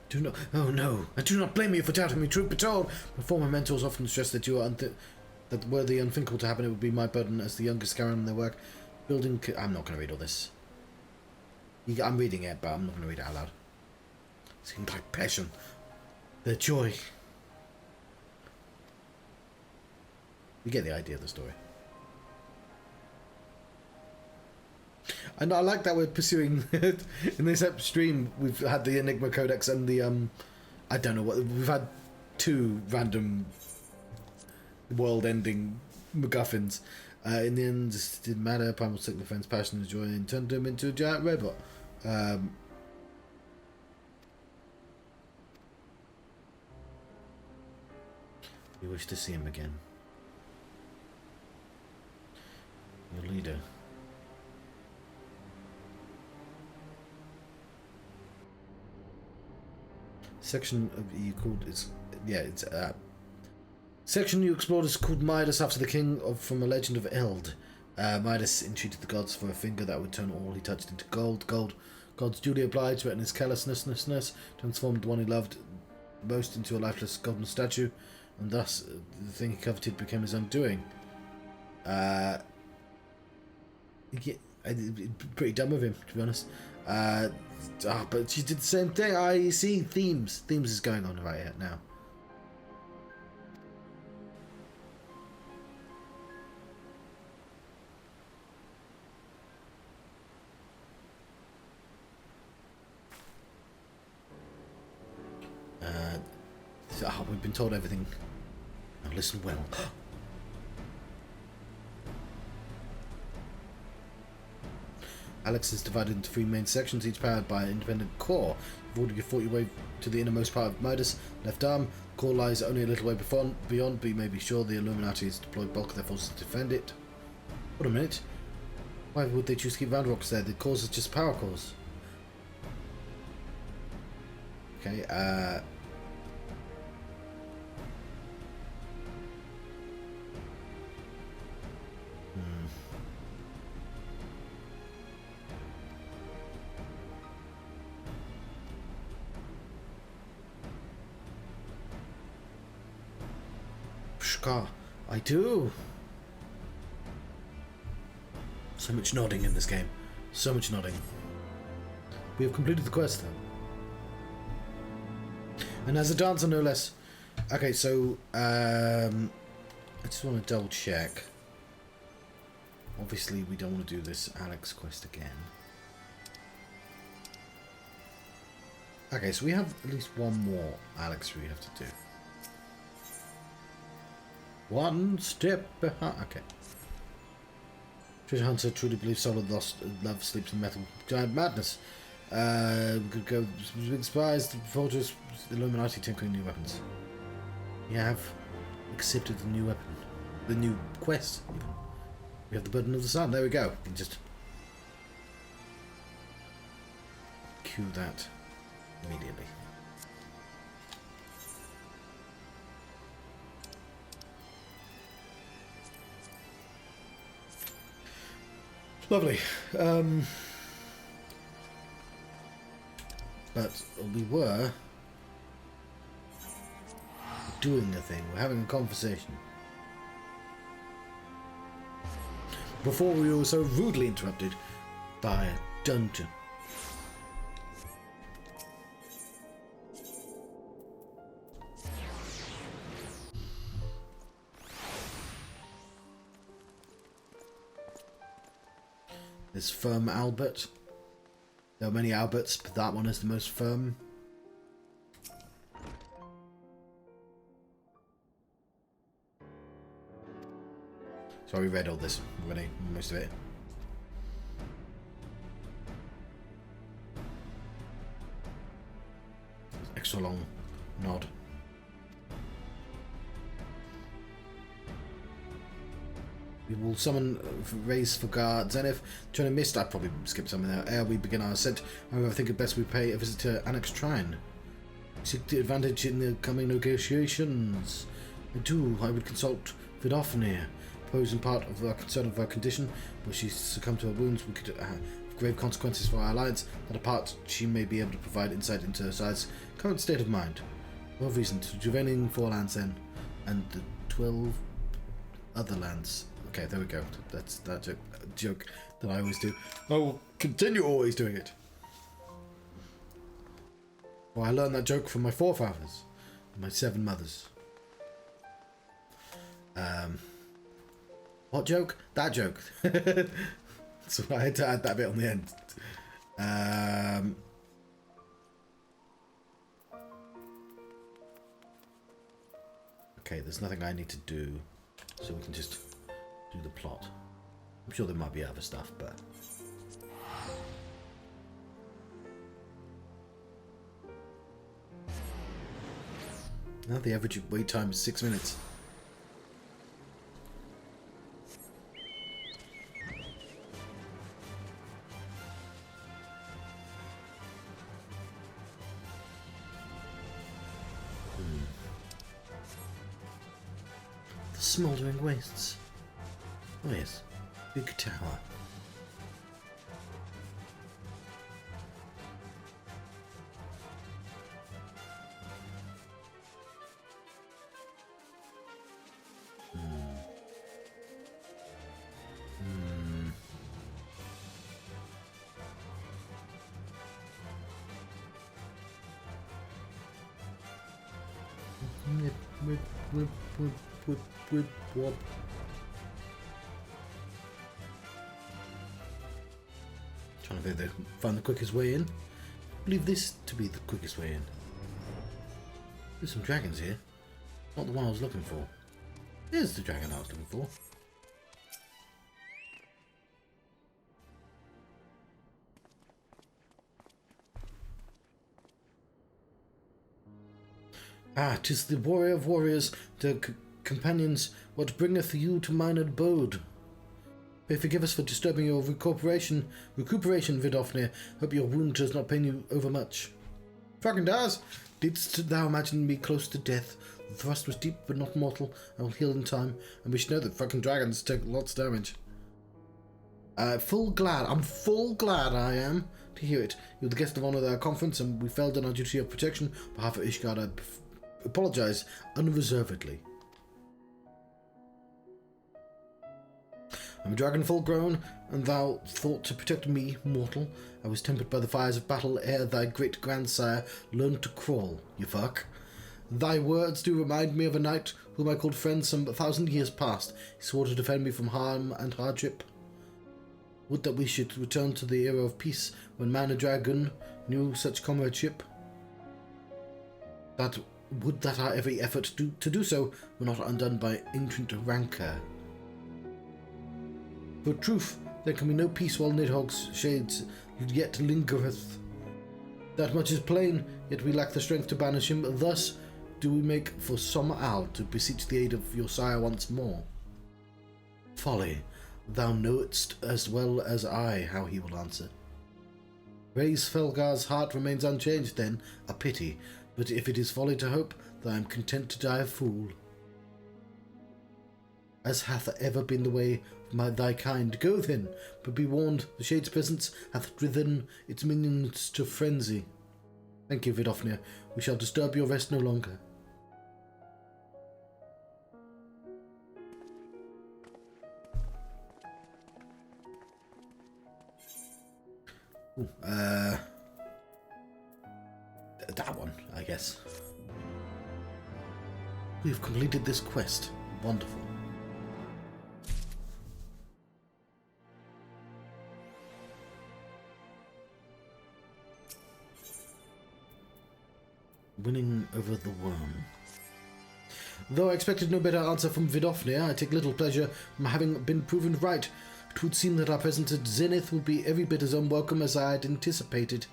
Do not. Oh no! I do not blame you for doubting me, truth be told. My former mentors often stressed that you are that were the unthinkable to happen, it would be my burden as the youngest carrying on their work. Building. I'm not going to read all this. I'm reading it, but I'm not going to read it out loud. Seems like passion, their joy. You get the idea of the story. And I like that we're pursuing in this stream. We've had the Enigma Codex and the I don't know what we've had 2 random world-ending MacGuffins. In the end, this didn't matter. Primal Sick defense, passion, and joy, and turned him into a giant robot. You wish to see him again. Your leader. Section of you called it's section you explored is called Midas after the king of from a legend of Eld. Midas entreated the gods for a finger that would turn all he touched into gold. Gods duly obliged, but in his carelessness transformed the one he loved most into a lifeless golden statue, and thus the thing he coveted became his undoing. Pretty dumb of him, to be honest. But she did the same thing. I see themes. Themes is going on right here now. We've been told everything. Now listen well. Alex is divided into 3 main sections, each powered by an independent core. You've already fought your way to the innermost part of Midas' left arm. The core lies only a little way beyond, but you may be sure the Illuminati has deployed bulk of their forces to defend it. Wait a minute. Why would they choose to keep Roundrocks there? The cores is just power cores. Okay, I do. So much nodding in this game. So much nodding. We have completed the quest though. And as a dancer no less. Okay, so I just want to double check. Obviously we don't want to do this Alex quest again. Okay, so we have at least one more Alex we have to do. One step behind. Okay. Treasure Hunter truly believes solid lost love sleeps in metal. Giant madness. We could go big spies, the fortress, the Illuminati tinkering new weapons. You have accepted the new weapon. The new quest, even. We have the burden of the sun. There we go. We can just cue that immediately. Lovely. But we were doing a thing. We're having a conversation. Before we were so rudely interrupted by a dungeon. There's Firm Albert. There are many Alberts, but that one is the most firm. So we read all this already, most of it. Extra long nod. We will summon raise for guard Zenith. Turn a mist. I probably skipped something there. Ere we begin our ascent, however, I think it best we pay a visit to Annex Shrine. Seek the advantage in the coming negotiations. I would consult Vidofnir, proposing part of our concern of her condition, where she succumbed to her wounds, we could have grave consequences for our alliance. That apart, she may be able to provide insight into her side's current state of mind. Well reasoned. Juvening 4 lands then, and the 12 other lands. Okay, there we go. That's that joke that I always do. I will continue always doing it. Well, I learned that joke from my forefathers, my 7 mothers. What joke? That joke. So I had to add that bit on the end. Okay, there's nothing I need to do, so we can just do the plot. I'm sure there might be other stuff, but now the average wait time is 6 minutes. smouldering wastes. Oh yes, big tower. Whip, whip, whip, whip, whip, wop. Trying to find the quickest way in. I believe this to be the quickest way in. There's some dragons here. Not the one I was looking for. Here's the dragon I was looking for. Ah, 'tis the warrior of warriors, the companions, what bringeth you to mine abode. Pray forgive us for disturbing your recuperation, Vidofnir. Hope your wound does not pain you overmuch. Fucking does. Didst thou imagine me close to death? The thrust was deep but not mortal. I will heal in time, and we should know that fucking dragons take lots of damage. I'm full glad I am to hear it. You're the guest of honor at our conference, and we failed in our duty of protection. On behalf of Ishgard, I apologize unreservedly. I'm a dragon full grown, and thou thought to protect me, mortal. I was tempered by the fires of battle ere thy great grandsire learned to crawl, you fuck. Thy words do remind me of a knight whom I called friend some 1,000 years past. He swore to defend me from harm and hardship. Would that we should return to the era of peace when man and dragon knew such comradeship. Would that our every effort to do so were not undone by ancient rancour. For truth, there can be no peace while Nidhogg's shades yet lingereth. That much is plain, yet we lack the strength to banish him. Thus do we make for Somal to beseech the aid of your sire once more. Folly, thou knowest as well as I how he will answer. Raise Felgar's heart remains unchanged then, a pity, but if it is folly to hope, then I am content to die a fool. As hath ever been the way of thy kind, go then, but be warned, the Shade's presence hath driven its minions to frenzy. Thank you, Vidofnir. We shall disturb your rest no longer. Ooh, that one, I guess. We have completed this quest. Wonderful. Winning over the worm. Though I expected no better answer from Vidofnir, I take little pleasure from having been proven right. It would seem that our presence at Zenith would be every bit as unwelcome as I had anticipated.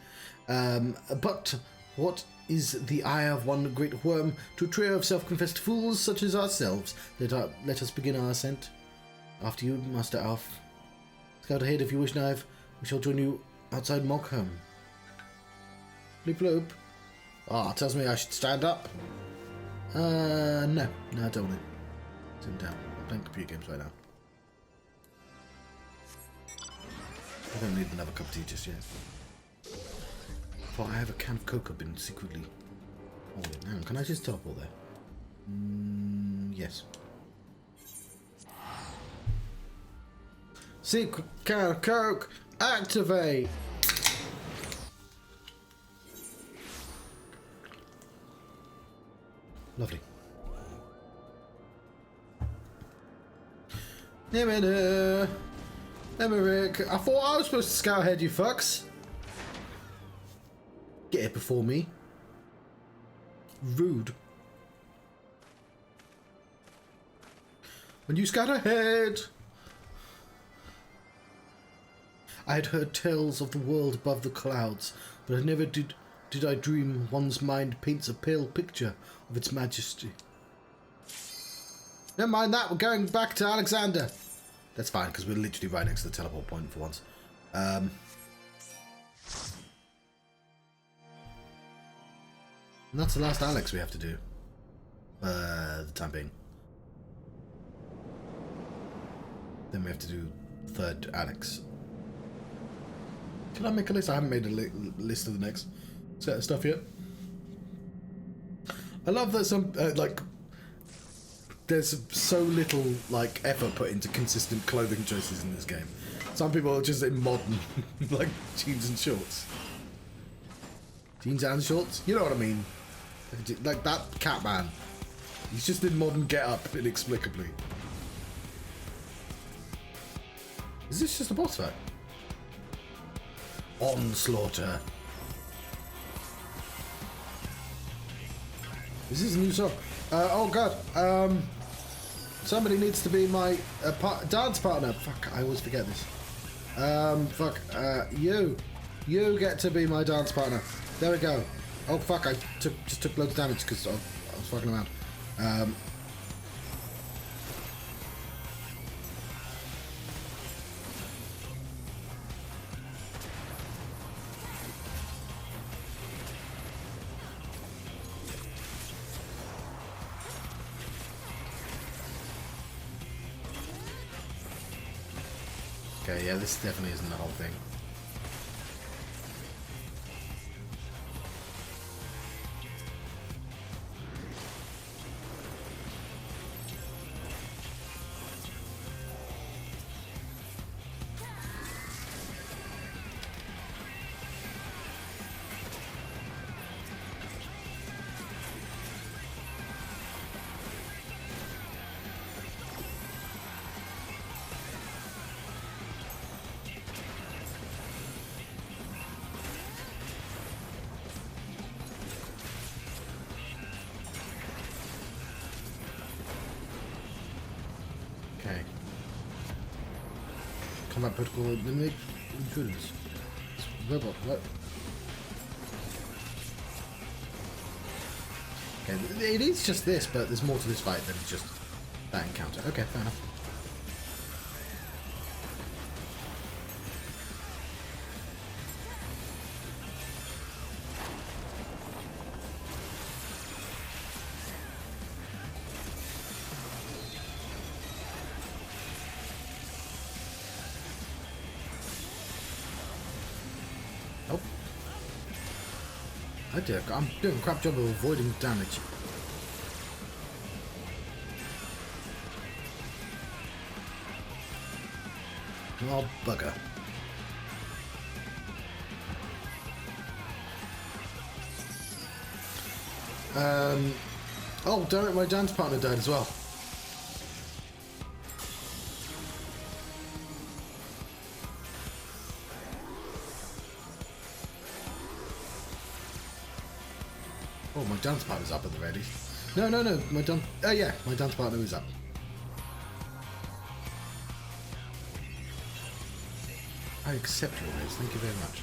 But what is the eye of one great worm to a trio of self-confessed fools such as ourselves? Let us begin our ascent. After you, Master Alf. Scout ahead if you wish, Knive. We shall join you outside Mockholm. Bloop bloop. Ah, tells me I should stand up. No, I don't want to. Sit down. I'm playing computer games right now. I don't need another cup of tea just yet. For I have a can of cocoa been secretly holding. Hang on, can I just teleport there? Yes. Secret can of coke, activate! Lovely. Emmerich, I thought I was supposed to scout ahead, you fucks. Get it before me. Rude. When you scout ahead. I had heard tales of the world above the clouds, but I never did I dream one's mind paints a pale picture of its majesty. Never mind that, we're going back to Alexander. That's fine, because we're literally right next to the teleport point for once. And that's the last Alex we have to do. The time being. Then we have to do third annex. Can I make a list? I haven't made a list of the next set of stuff yet. I love that some like there's so little like effort put into consistent clothing choices in this game. Some people are just in modern like jeans and shorts. Jeans and shorts? You know what I mean? Like that Catman. He's just in modern get-up inexplicably. Is this just a boss fight? Onslaughter. This is a new song. Oh god. Somebody needs to be my dance partner. Fuck, I always forget this. Fuck. You get to be my dance partner. There we go. Oh fuck, I just took loads of damage because I was fucking around. Okay, yeah, this definitely isn't the whole thing. Okay. Combat protocol eliminate intruders. Robot, what? Okay, it is just this, but there's more to this fight than just that encounter. Okay, fair enough. Oh. I'm doing a crap job of avoiding damage. Oh, bugger. Oh, damn it, my dance partner died as well. Oh, my dance partner's up at the ready. No, my dance... yeah, my dance partner is up. I accept your raise, thank you very much.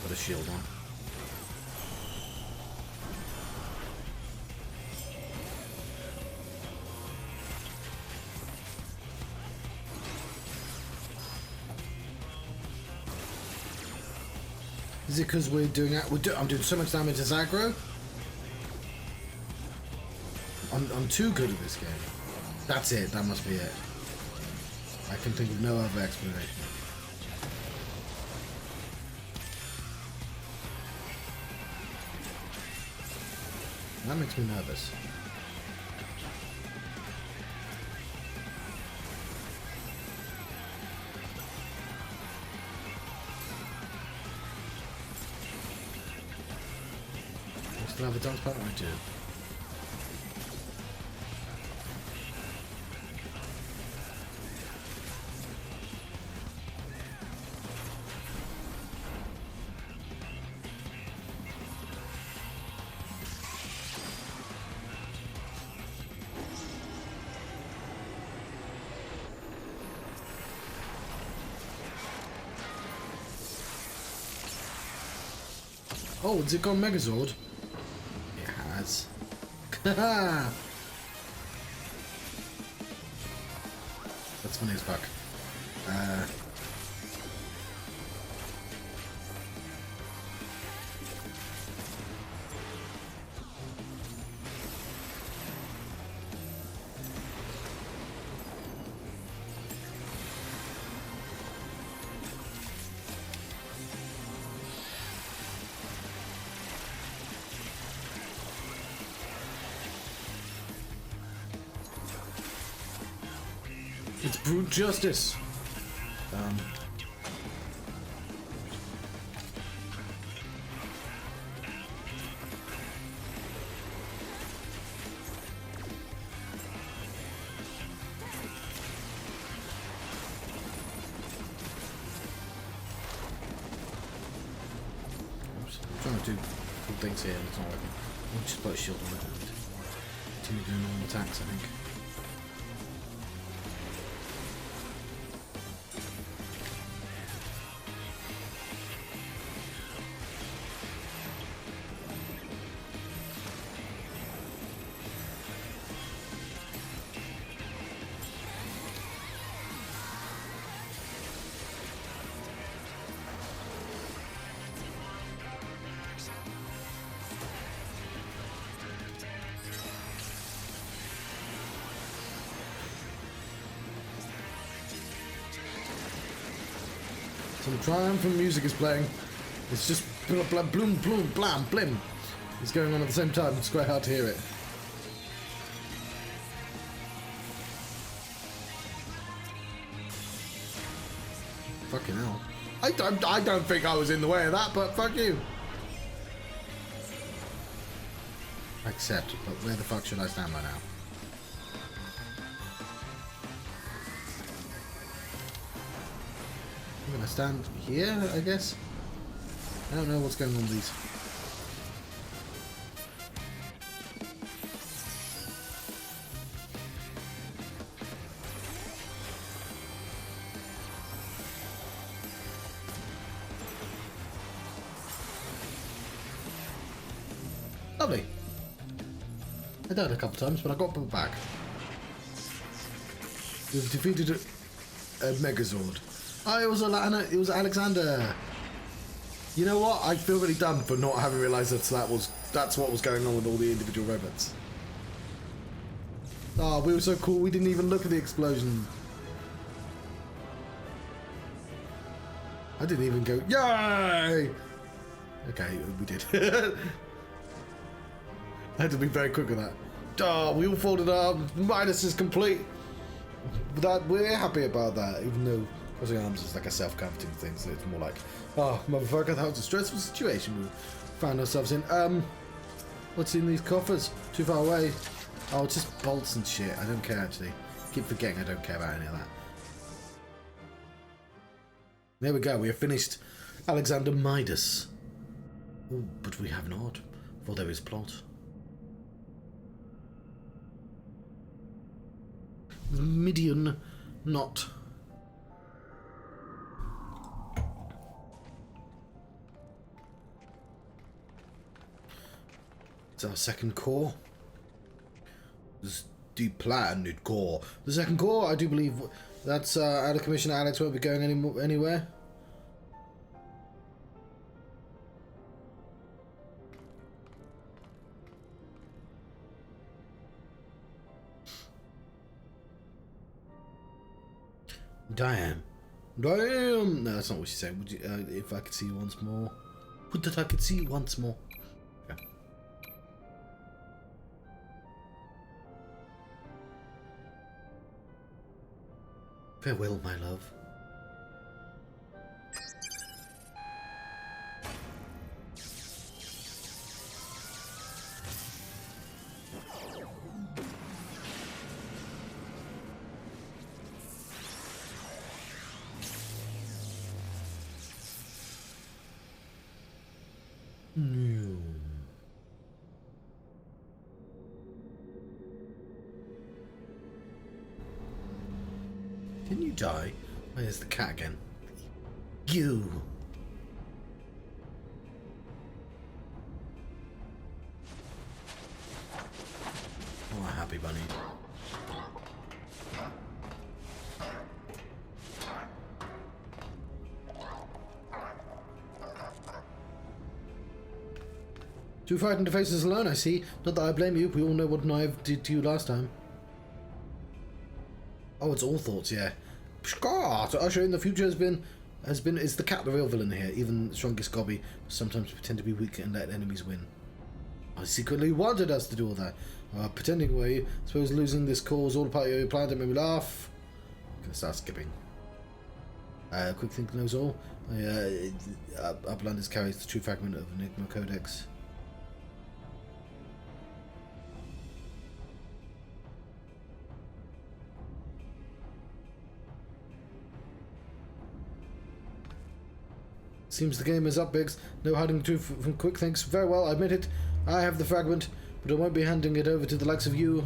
Got a shield on. Is it because we're doing that? I'm doing so much damage as aggro. I'm too good at this game. That's it. That must be it. I can think of no other explanation. That makes me nervous. Still have a dance partner or two. Oh, has it gone Megazord? It has. That's funny as fuck. Brute justice. Oops, I'm trying to do cool things here and it's not working. I'll just put a shield on it and continue doing normal attacks, I think. Some triumphant music is playing. It's just bloom, bloom, blam, blim. It's going on at the same time. It's quite hard to hear it. Fucking hell. I don't think I was in the way of that, but fuck you. Accept, but where the fuck should I stand by now? I'm gonna stand here, I guess. I don't know what's going on with these. Lovely. I died a couple times, but I got put back. We've defeated a Megazord. Oh, it was Alexander. You know what? I feel really dumb for not having realised that's what was going on with all the individual robots. Oh, we were so cool. We didn't even look at the explosion. I didn't even go, yay! Okay, we did. I had to be very quick with that. Oh, we all folded up. Midas is complete. That we're happy about that, even though crossing arms is like a self-comforting thing, so it's more like, oh, motherfucker, that was a stressful situation we found ourselves in. What's in these coffers? Too far away. Oh, it's just bolts and shit. I don't care, actually. Keep forgetting I don't care about any of that. There we go. We have finished Alexander Midas. Ooh, but we have not, for there is plot. Midian not. It's our second core. This the planned core. The second core, I do believe that's out of commission. Alex won't be going anywhere. Damn. Damn! No, that's not what she said. Would you, if I could see you once more. Would that I could see you once more. Okay. Farewell, my love. Didn't you die? Where's the cat again? You! Oh, happy bunny. Too frightened to face us alone, I see. Not that I blame you. We all know what Knive did to you last time. Oh, it's all thoughts, yeah. Ishgard, to usher in the future is the cat the real villain here. Even the strongest gobby sometimes pretend to be weak and let enemies win. I secretly wanted us to do all that. Pretending away. Suppose losing this core was all part of your plan to make me laugh. Gonna start skipping. Quick Think knows all. Uplanders carries the true fragment of Enigma Codex. Seems the game is up, Biggs. No hiding the truth from Quick Thinks. Very well, I admit it. I have the fragment, but I won't be handing it over to the likes of you.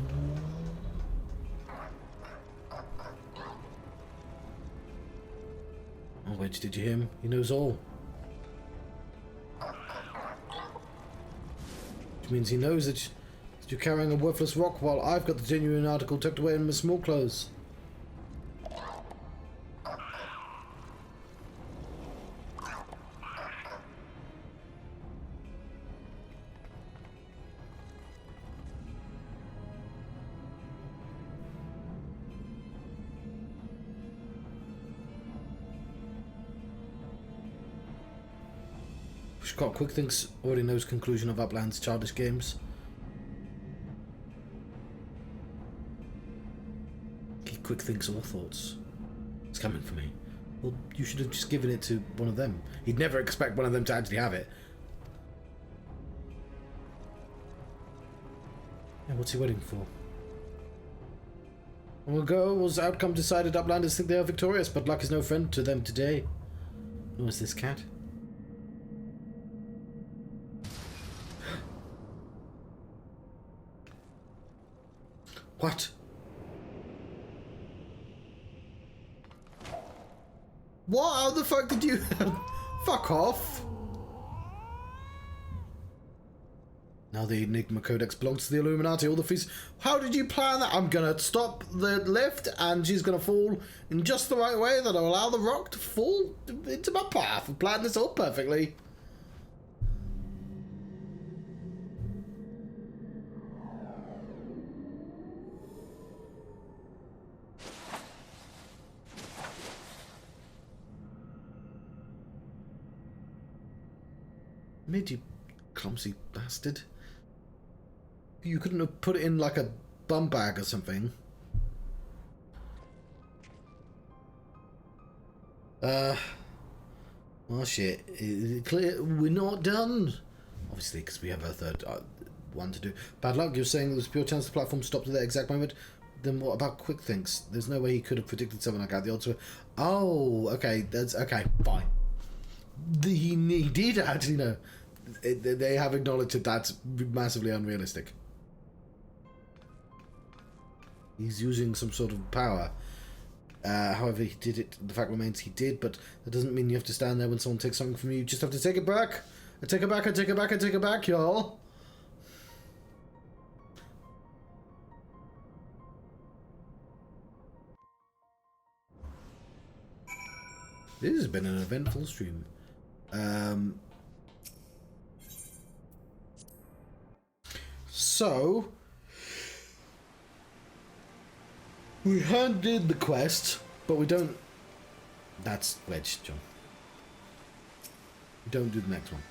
Oh, Wedge, did you hear him? He knows all. Which means he knows that you're carrying a worthless rock while I've got the genuine article tucked away in my small clothes. Scott Quick Thinks already knows conclusion of Upland's childish games. He Quick Thinks all thoughts. It's coming for me. Well, you should have just given it to one of them. He'd never expect one of them to actually have it. Yeah, what's he waiting for? Long ago was outcome decided. Uplanders think they are victorious, but luck is no friend to them today. Nor is this cat. What? What? How the fuck did you... Fuck off. Now the Enigma Codex belongs to the Illuminati. All the fees... How did you plan that? I'm gonna stop the lift and she's gonna fall in just the right way that'll allow the rock to fall into my path. I've planned this all perfectly. Mid, you clumsy bastard. You couldn't have put it in like a bum bag or something. Well, shit. Clear. We're not done. Obviously, because we have a third one to do. Bad luck. You're saying there was a pure chance the platform stopped at that exact moment. Then what about Quick Thinks? There's no way he could have predicted something like that. The odds were... Oh, okay. That's... Okay, fine. He did actually know. They have acknowledged that that's massively unrealistic. He's using some sort of power. However, he did it. The fact remains he did, but that doesn't mean you have to stand there when someone takes something from you. You just have to take it back. I take it back, I take it back, I take it back, y'all. This has been an eventful stream. So we did the quest, but we don't. That's Wedge, John. We don't do the next one.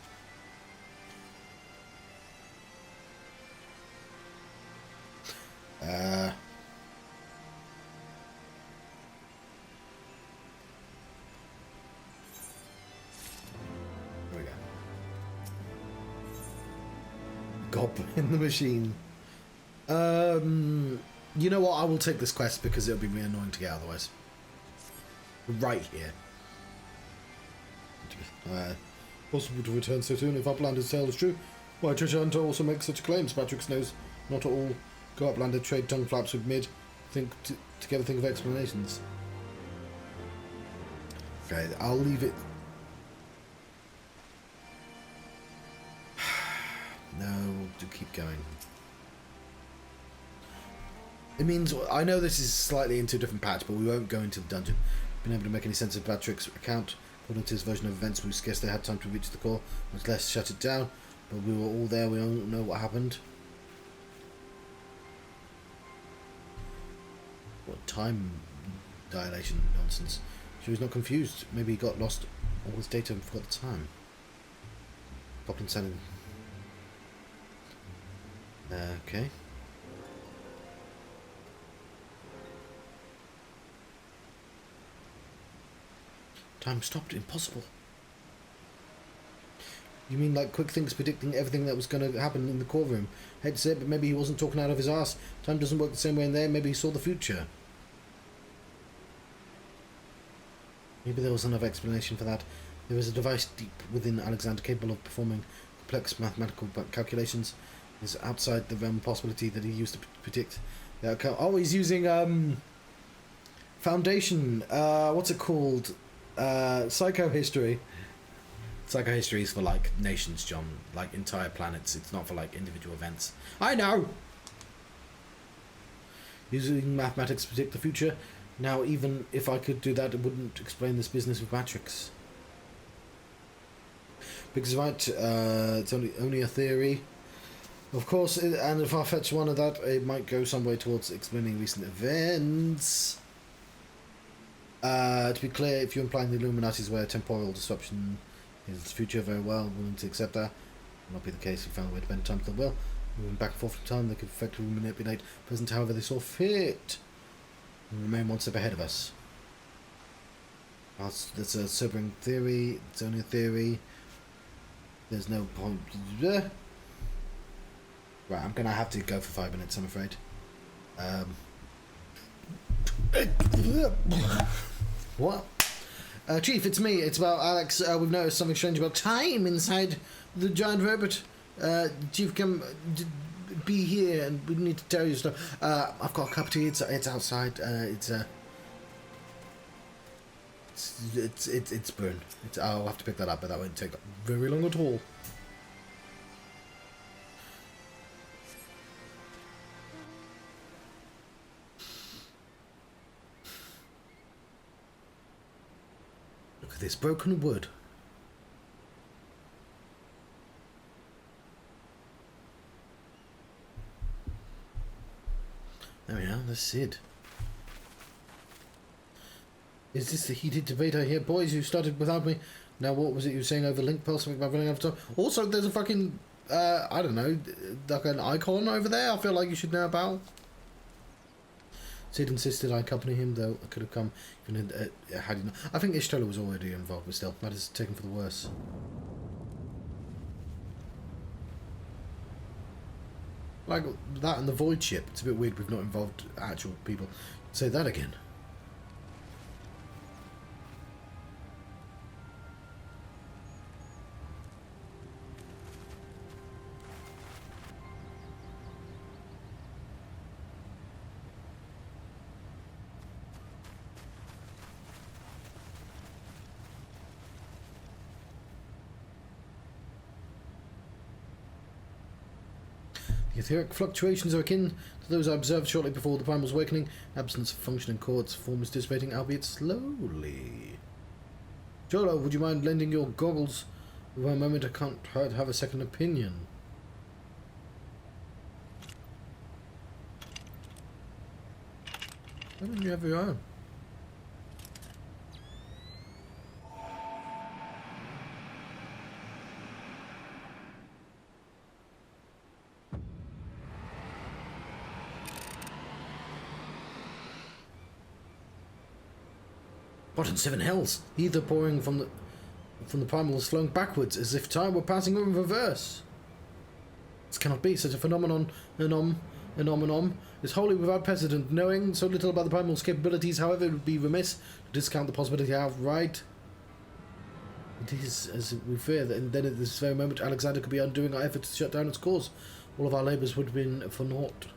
There we go. Goblin in the machine. You know what? I will take this quest because it'll be really annoying to get otherwise. Right here. Possible to return so soon if Uplander's tale is true. Why Treasure Hunter also makes such claims? Patrick knows not at all. Go Uplander, trade tongue flaps with Mid. Together think of explanations. Okay, I'll leave it. No, do keep going. It means, I know this is slightly into a different patch, but we won't go into the dungeon. Been able to make any sense of Patrick's account. According to his version of events, we scarcely had time to reach the core, much less shut it down. But we were all there, we don't know what happened. What time dilation nonsense. She was not confused. Maybe he got lost all his data and forgot the time. Goblin sounded... Okay. Time stopped. Impossible. You mean like quick things predicting everything that was going to happen in the core room? Hate to say it, but maybe he wasn't talking out of his arse. Time doesn't work the same way in there. Maybe he saw the future. Maybe there was another explanation for that. There is a device deep within Alexander capable of performing complex mathematical calculations. It's outside the realm of possibility that he used to predict the outcome. Oh, he's using Foundation. What's it called? Psychohistory. Psychohistory is for like nations, John. Like entire planets. It's not for like individual events. I know. Using mathematics to predict the future. Now, even if I could do that, it wouldn't explain this business with Matrix. Because right, it's only a theory. Of course, and if I fetch one of that, it might go some way towards explaining recent events. To be clear, if you're implying the Illuminati's way of temporal disruption is the future, very well, willing to accept that. Will not be the case. We found a way to bend time to the will. Moving back and forth in time, they could effectively manipulate present however they saw fit. And remain one step ahead of us. That's a sobering theory. It's only a theory. There's no point. Right, I'm gonna have to go for 5 minutes, I'm afraid. What? Chief, it's me. It's about Alex. We've noticed something strange about time inside the giant robot. Chief, come be here, and we need to tell you stuff. I've got a cup of tea. It's outside. It's burned. I'll have to pick that up, but that won't take very long at all. Look at this broken wood. There we are, the Sid. Is this the heated debate I hear? Boys, you started without me. Now what was it you were saying over Link Pearl? Something about running out of time? Also, there's a fucking, I don't know, like an icon over there I feel like you should know about. Sid insisted I accompany him, though I could have come even had he not. I think Ishgard was already involved, but still, matters taken for the worse. Like that and the void ship. It's a bit weird we've not involved actual people. Say that again. The etheric fluctuations are akin to those I observed shortly before the Primal's awakening. Absence of functioning chords, form is dissipating, albeit slowly. Jolo, would you mind lending your goggles? For a moment, I can't hurt have a second opinion. Why don't you have your own? What in 7 hells? Ether pouring from the primal is flowing backwards, as if time were passing in reverse. This cannot be. Such a phenomenon is wholly without precedent. Knowing so little about the primal's capabilities, however, it would be remiss to discount the possibility outright. It is, as we fear, that then at this very moment Alexander could be undoing our efforts to shut down its cause. All of our labours would have been for naught.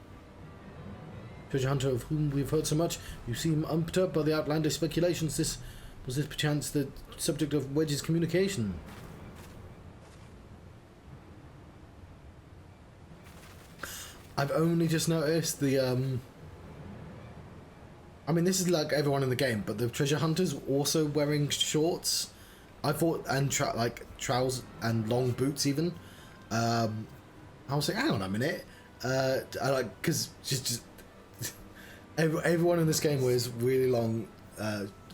Treasure Hunter, of whom we've heard so much, you seem unperturbed by the outlandish speculations. Was this perchance the subject of Wedge's communication? I've only just noticed the, I mean, this is like everyone in the game, but the Treasure Hunter's also wearing shorts. I thought, and trousers and long boots even. I was like, hang on a minute. Because just everyone in this game wears really long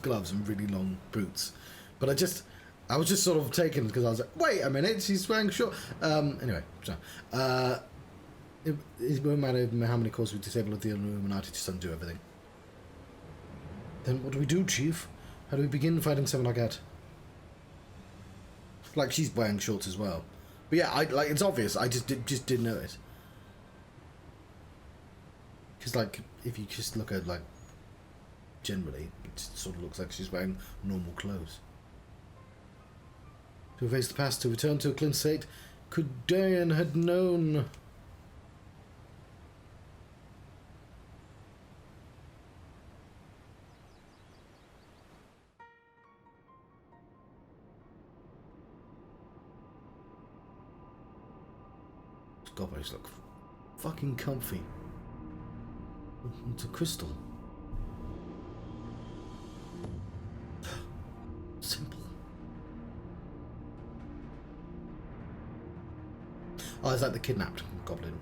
gloves and really long boots, but I was just sort of taken because I was like, wait a minute, she's wearing short. Anyway, so it won't matter how many cores we disable the Illuminati, just undo everything. Then what do we do, Chief? How do we begin fighting someone like that? Like, she's wearing shorts as well. But yeah, like, it's obvious. I just didn't know it. Because, like, if you just look at, like, generally, it just sort of looks like she's wearing normal clothes. To erase the past, to return to a clean state, could Darian had known... Gobos look fucking comfy. It's a crystal. Simple. Oh, is that the kidnapped goblin?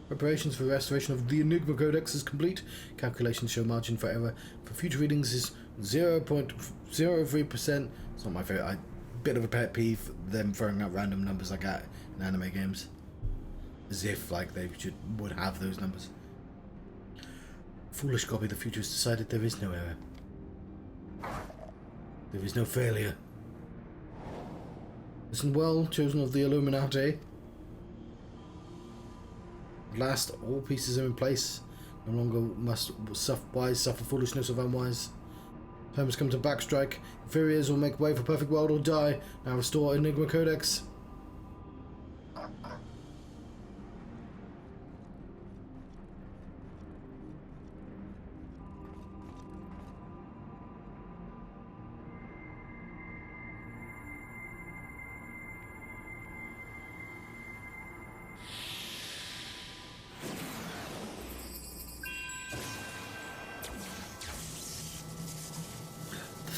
Preparations for restoration of the Enigma Codex is complete. Calculations show margin for error for future readings is 0.03%. It's not my favourite. Bit of a pet peeve, them throwing out random numbers like that in anime games. As if, like, they would have those numbers. Foolish copy, the future has decided there is no error. There is no failure. Listen well, chosen of the Illuminati. At last, all pieces are in place. No longer must wise suffer foolishness of unwise. Time has come to backstrike. Inferiors will make way for perfect world or die. Now restore Enigma Codex.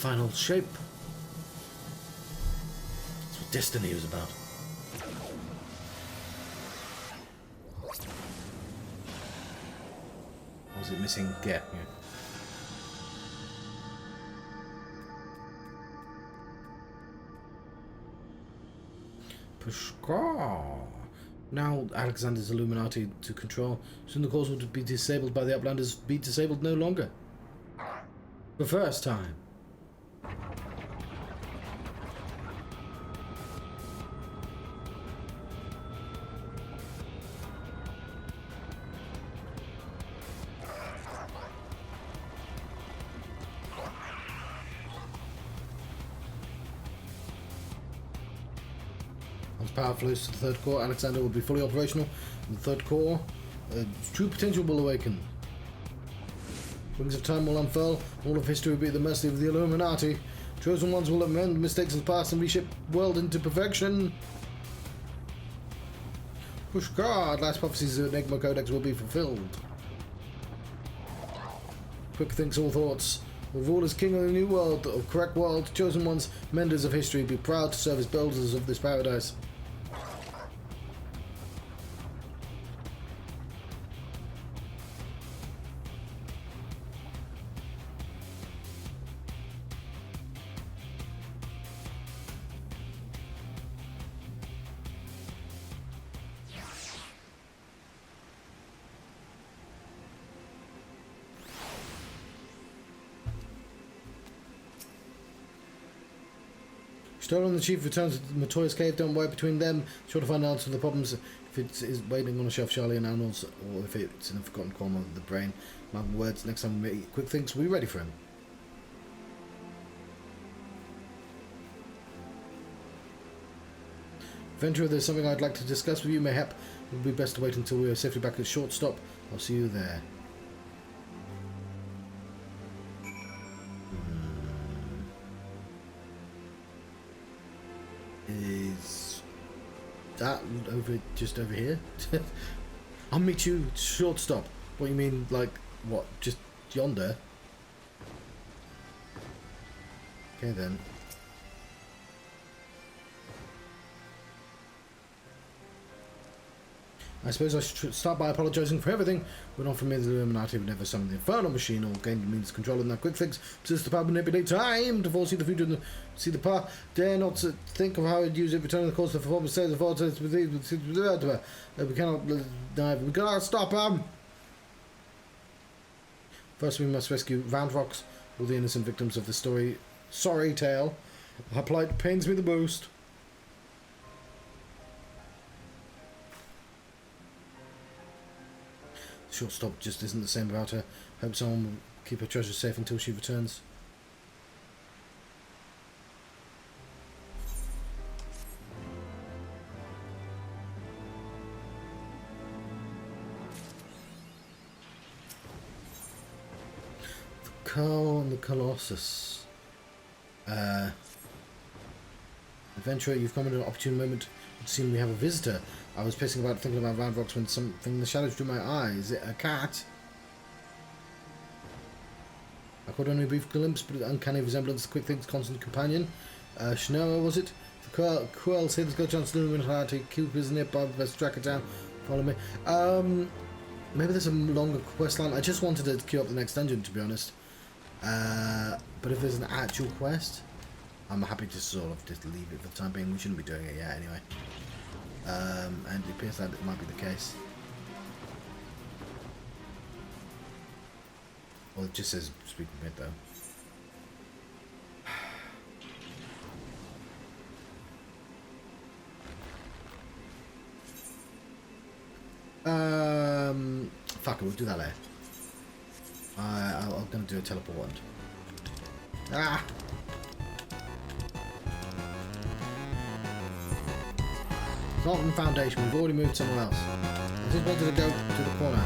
Final shape. That's what Destiny was about. Was it missing? Yeah. Pushkar. Now Alexander's Illuminati to control. Soon the cause would be disabled by the Uplanders. Be disabled no longer. The first time. Once power flows to the third core, Alexander will be fully operational. In the third core, true potential will awaken. Wings of time will unfurl. All of history will be at the mercy of the Illuminati. Chosen ones will amend mistakes of the past and reshape the world into perfection. Pushkar, last prophecies of the Enigma Codex will be fulfilled. Quick thinks all thoughts. Will rule as king of the new world, of correct world. Chosen ones, menders of history, be proud to serve as builders of this paradise. Stolen the chief returns to the Matoya's cave. Don't worry between them. Sure to find an answer to the problems. If it is waiting on a shelf, Charlie and Arnold's, or if it's in a forgotten corner of the brain. Mark my words, next time we meet, Quick Thinks will be ready for him. Venturer, there's something I'd like to discuss with you, mayhap. It would be best to wait until we are safely back at short stop. I'll see you there. Is that over just over here? I'll meet you short stop. What do you mean, like what? Just yonder? Okay then. I suppose I should start by apologising for everything. Went on from me, the Illuminati would never summon the Infernal Machine or gain means controlling that quick fix. Just the power manipulate time to foresee the future and see the power. Dare not to think of how I'd use it, returning the course of the performance state of the we cannot stop him. First, we must rescue Vandrox, all the innocent victims of the sorry tale. Her plight pains me the most. Shortstop just isn't the same about her. Hope someone will keep her treasure safe until she returns. The Carl and the Colossus. Adventurer, you've come at an opportune moment. It seems we have a visitor. I was pacing about thinking about Vandrox when something in the shadows drew my eye. Is it a cat? I caught only a brief glimpse, but an uncanny resemblance to Quick Think's constant companion. Chanel, was it? The Quell said there's got a chance to do hard to keep his nip. I'll best track it down. Follow me. Maybe there's a longer quest line. I just wanted to queue up the next dungeon, to be honest. But if there's an actual quest, I'm happy to sort of just leave it for the time being. We shouldn't be doing it yet anyway. And it appears that it might be the case. Well, it just says speak with mid though. Fuck it, we'll do that later. I'm gonna do a teleport one. Ah! It's not in Foundation, we've already moved somewhere else. I just wanted to go to the corner.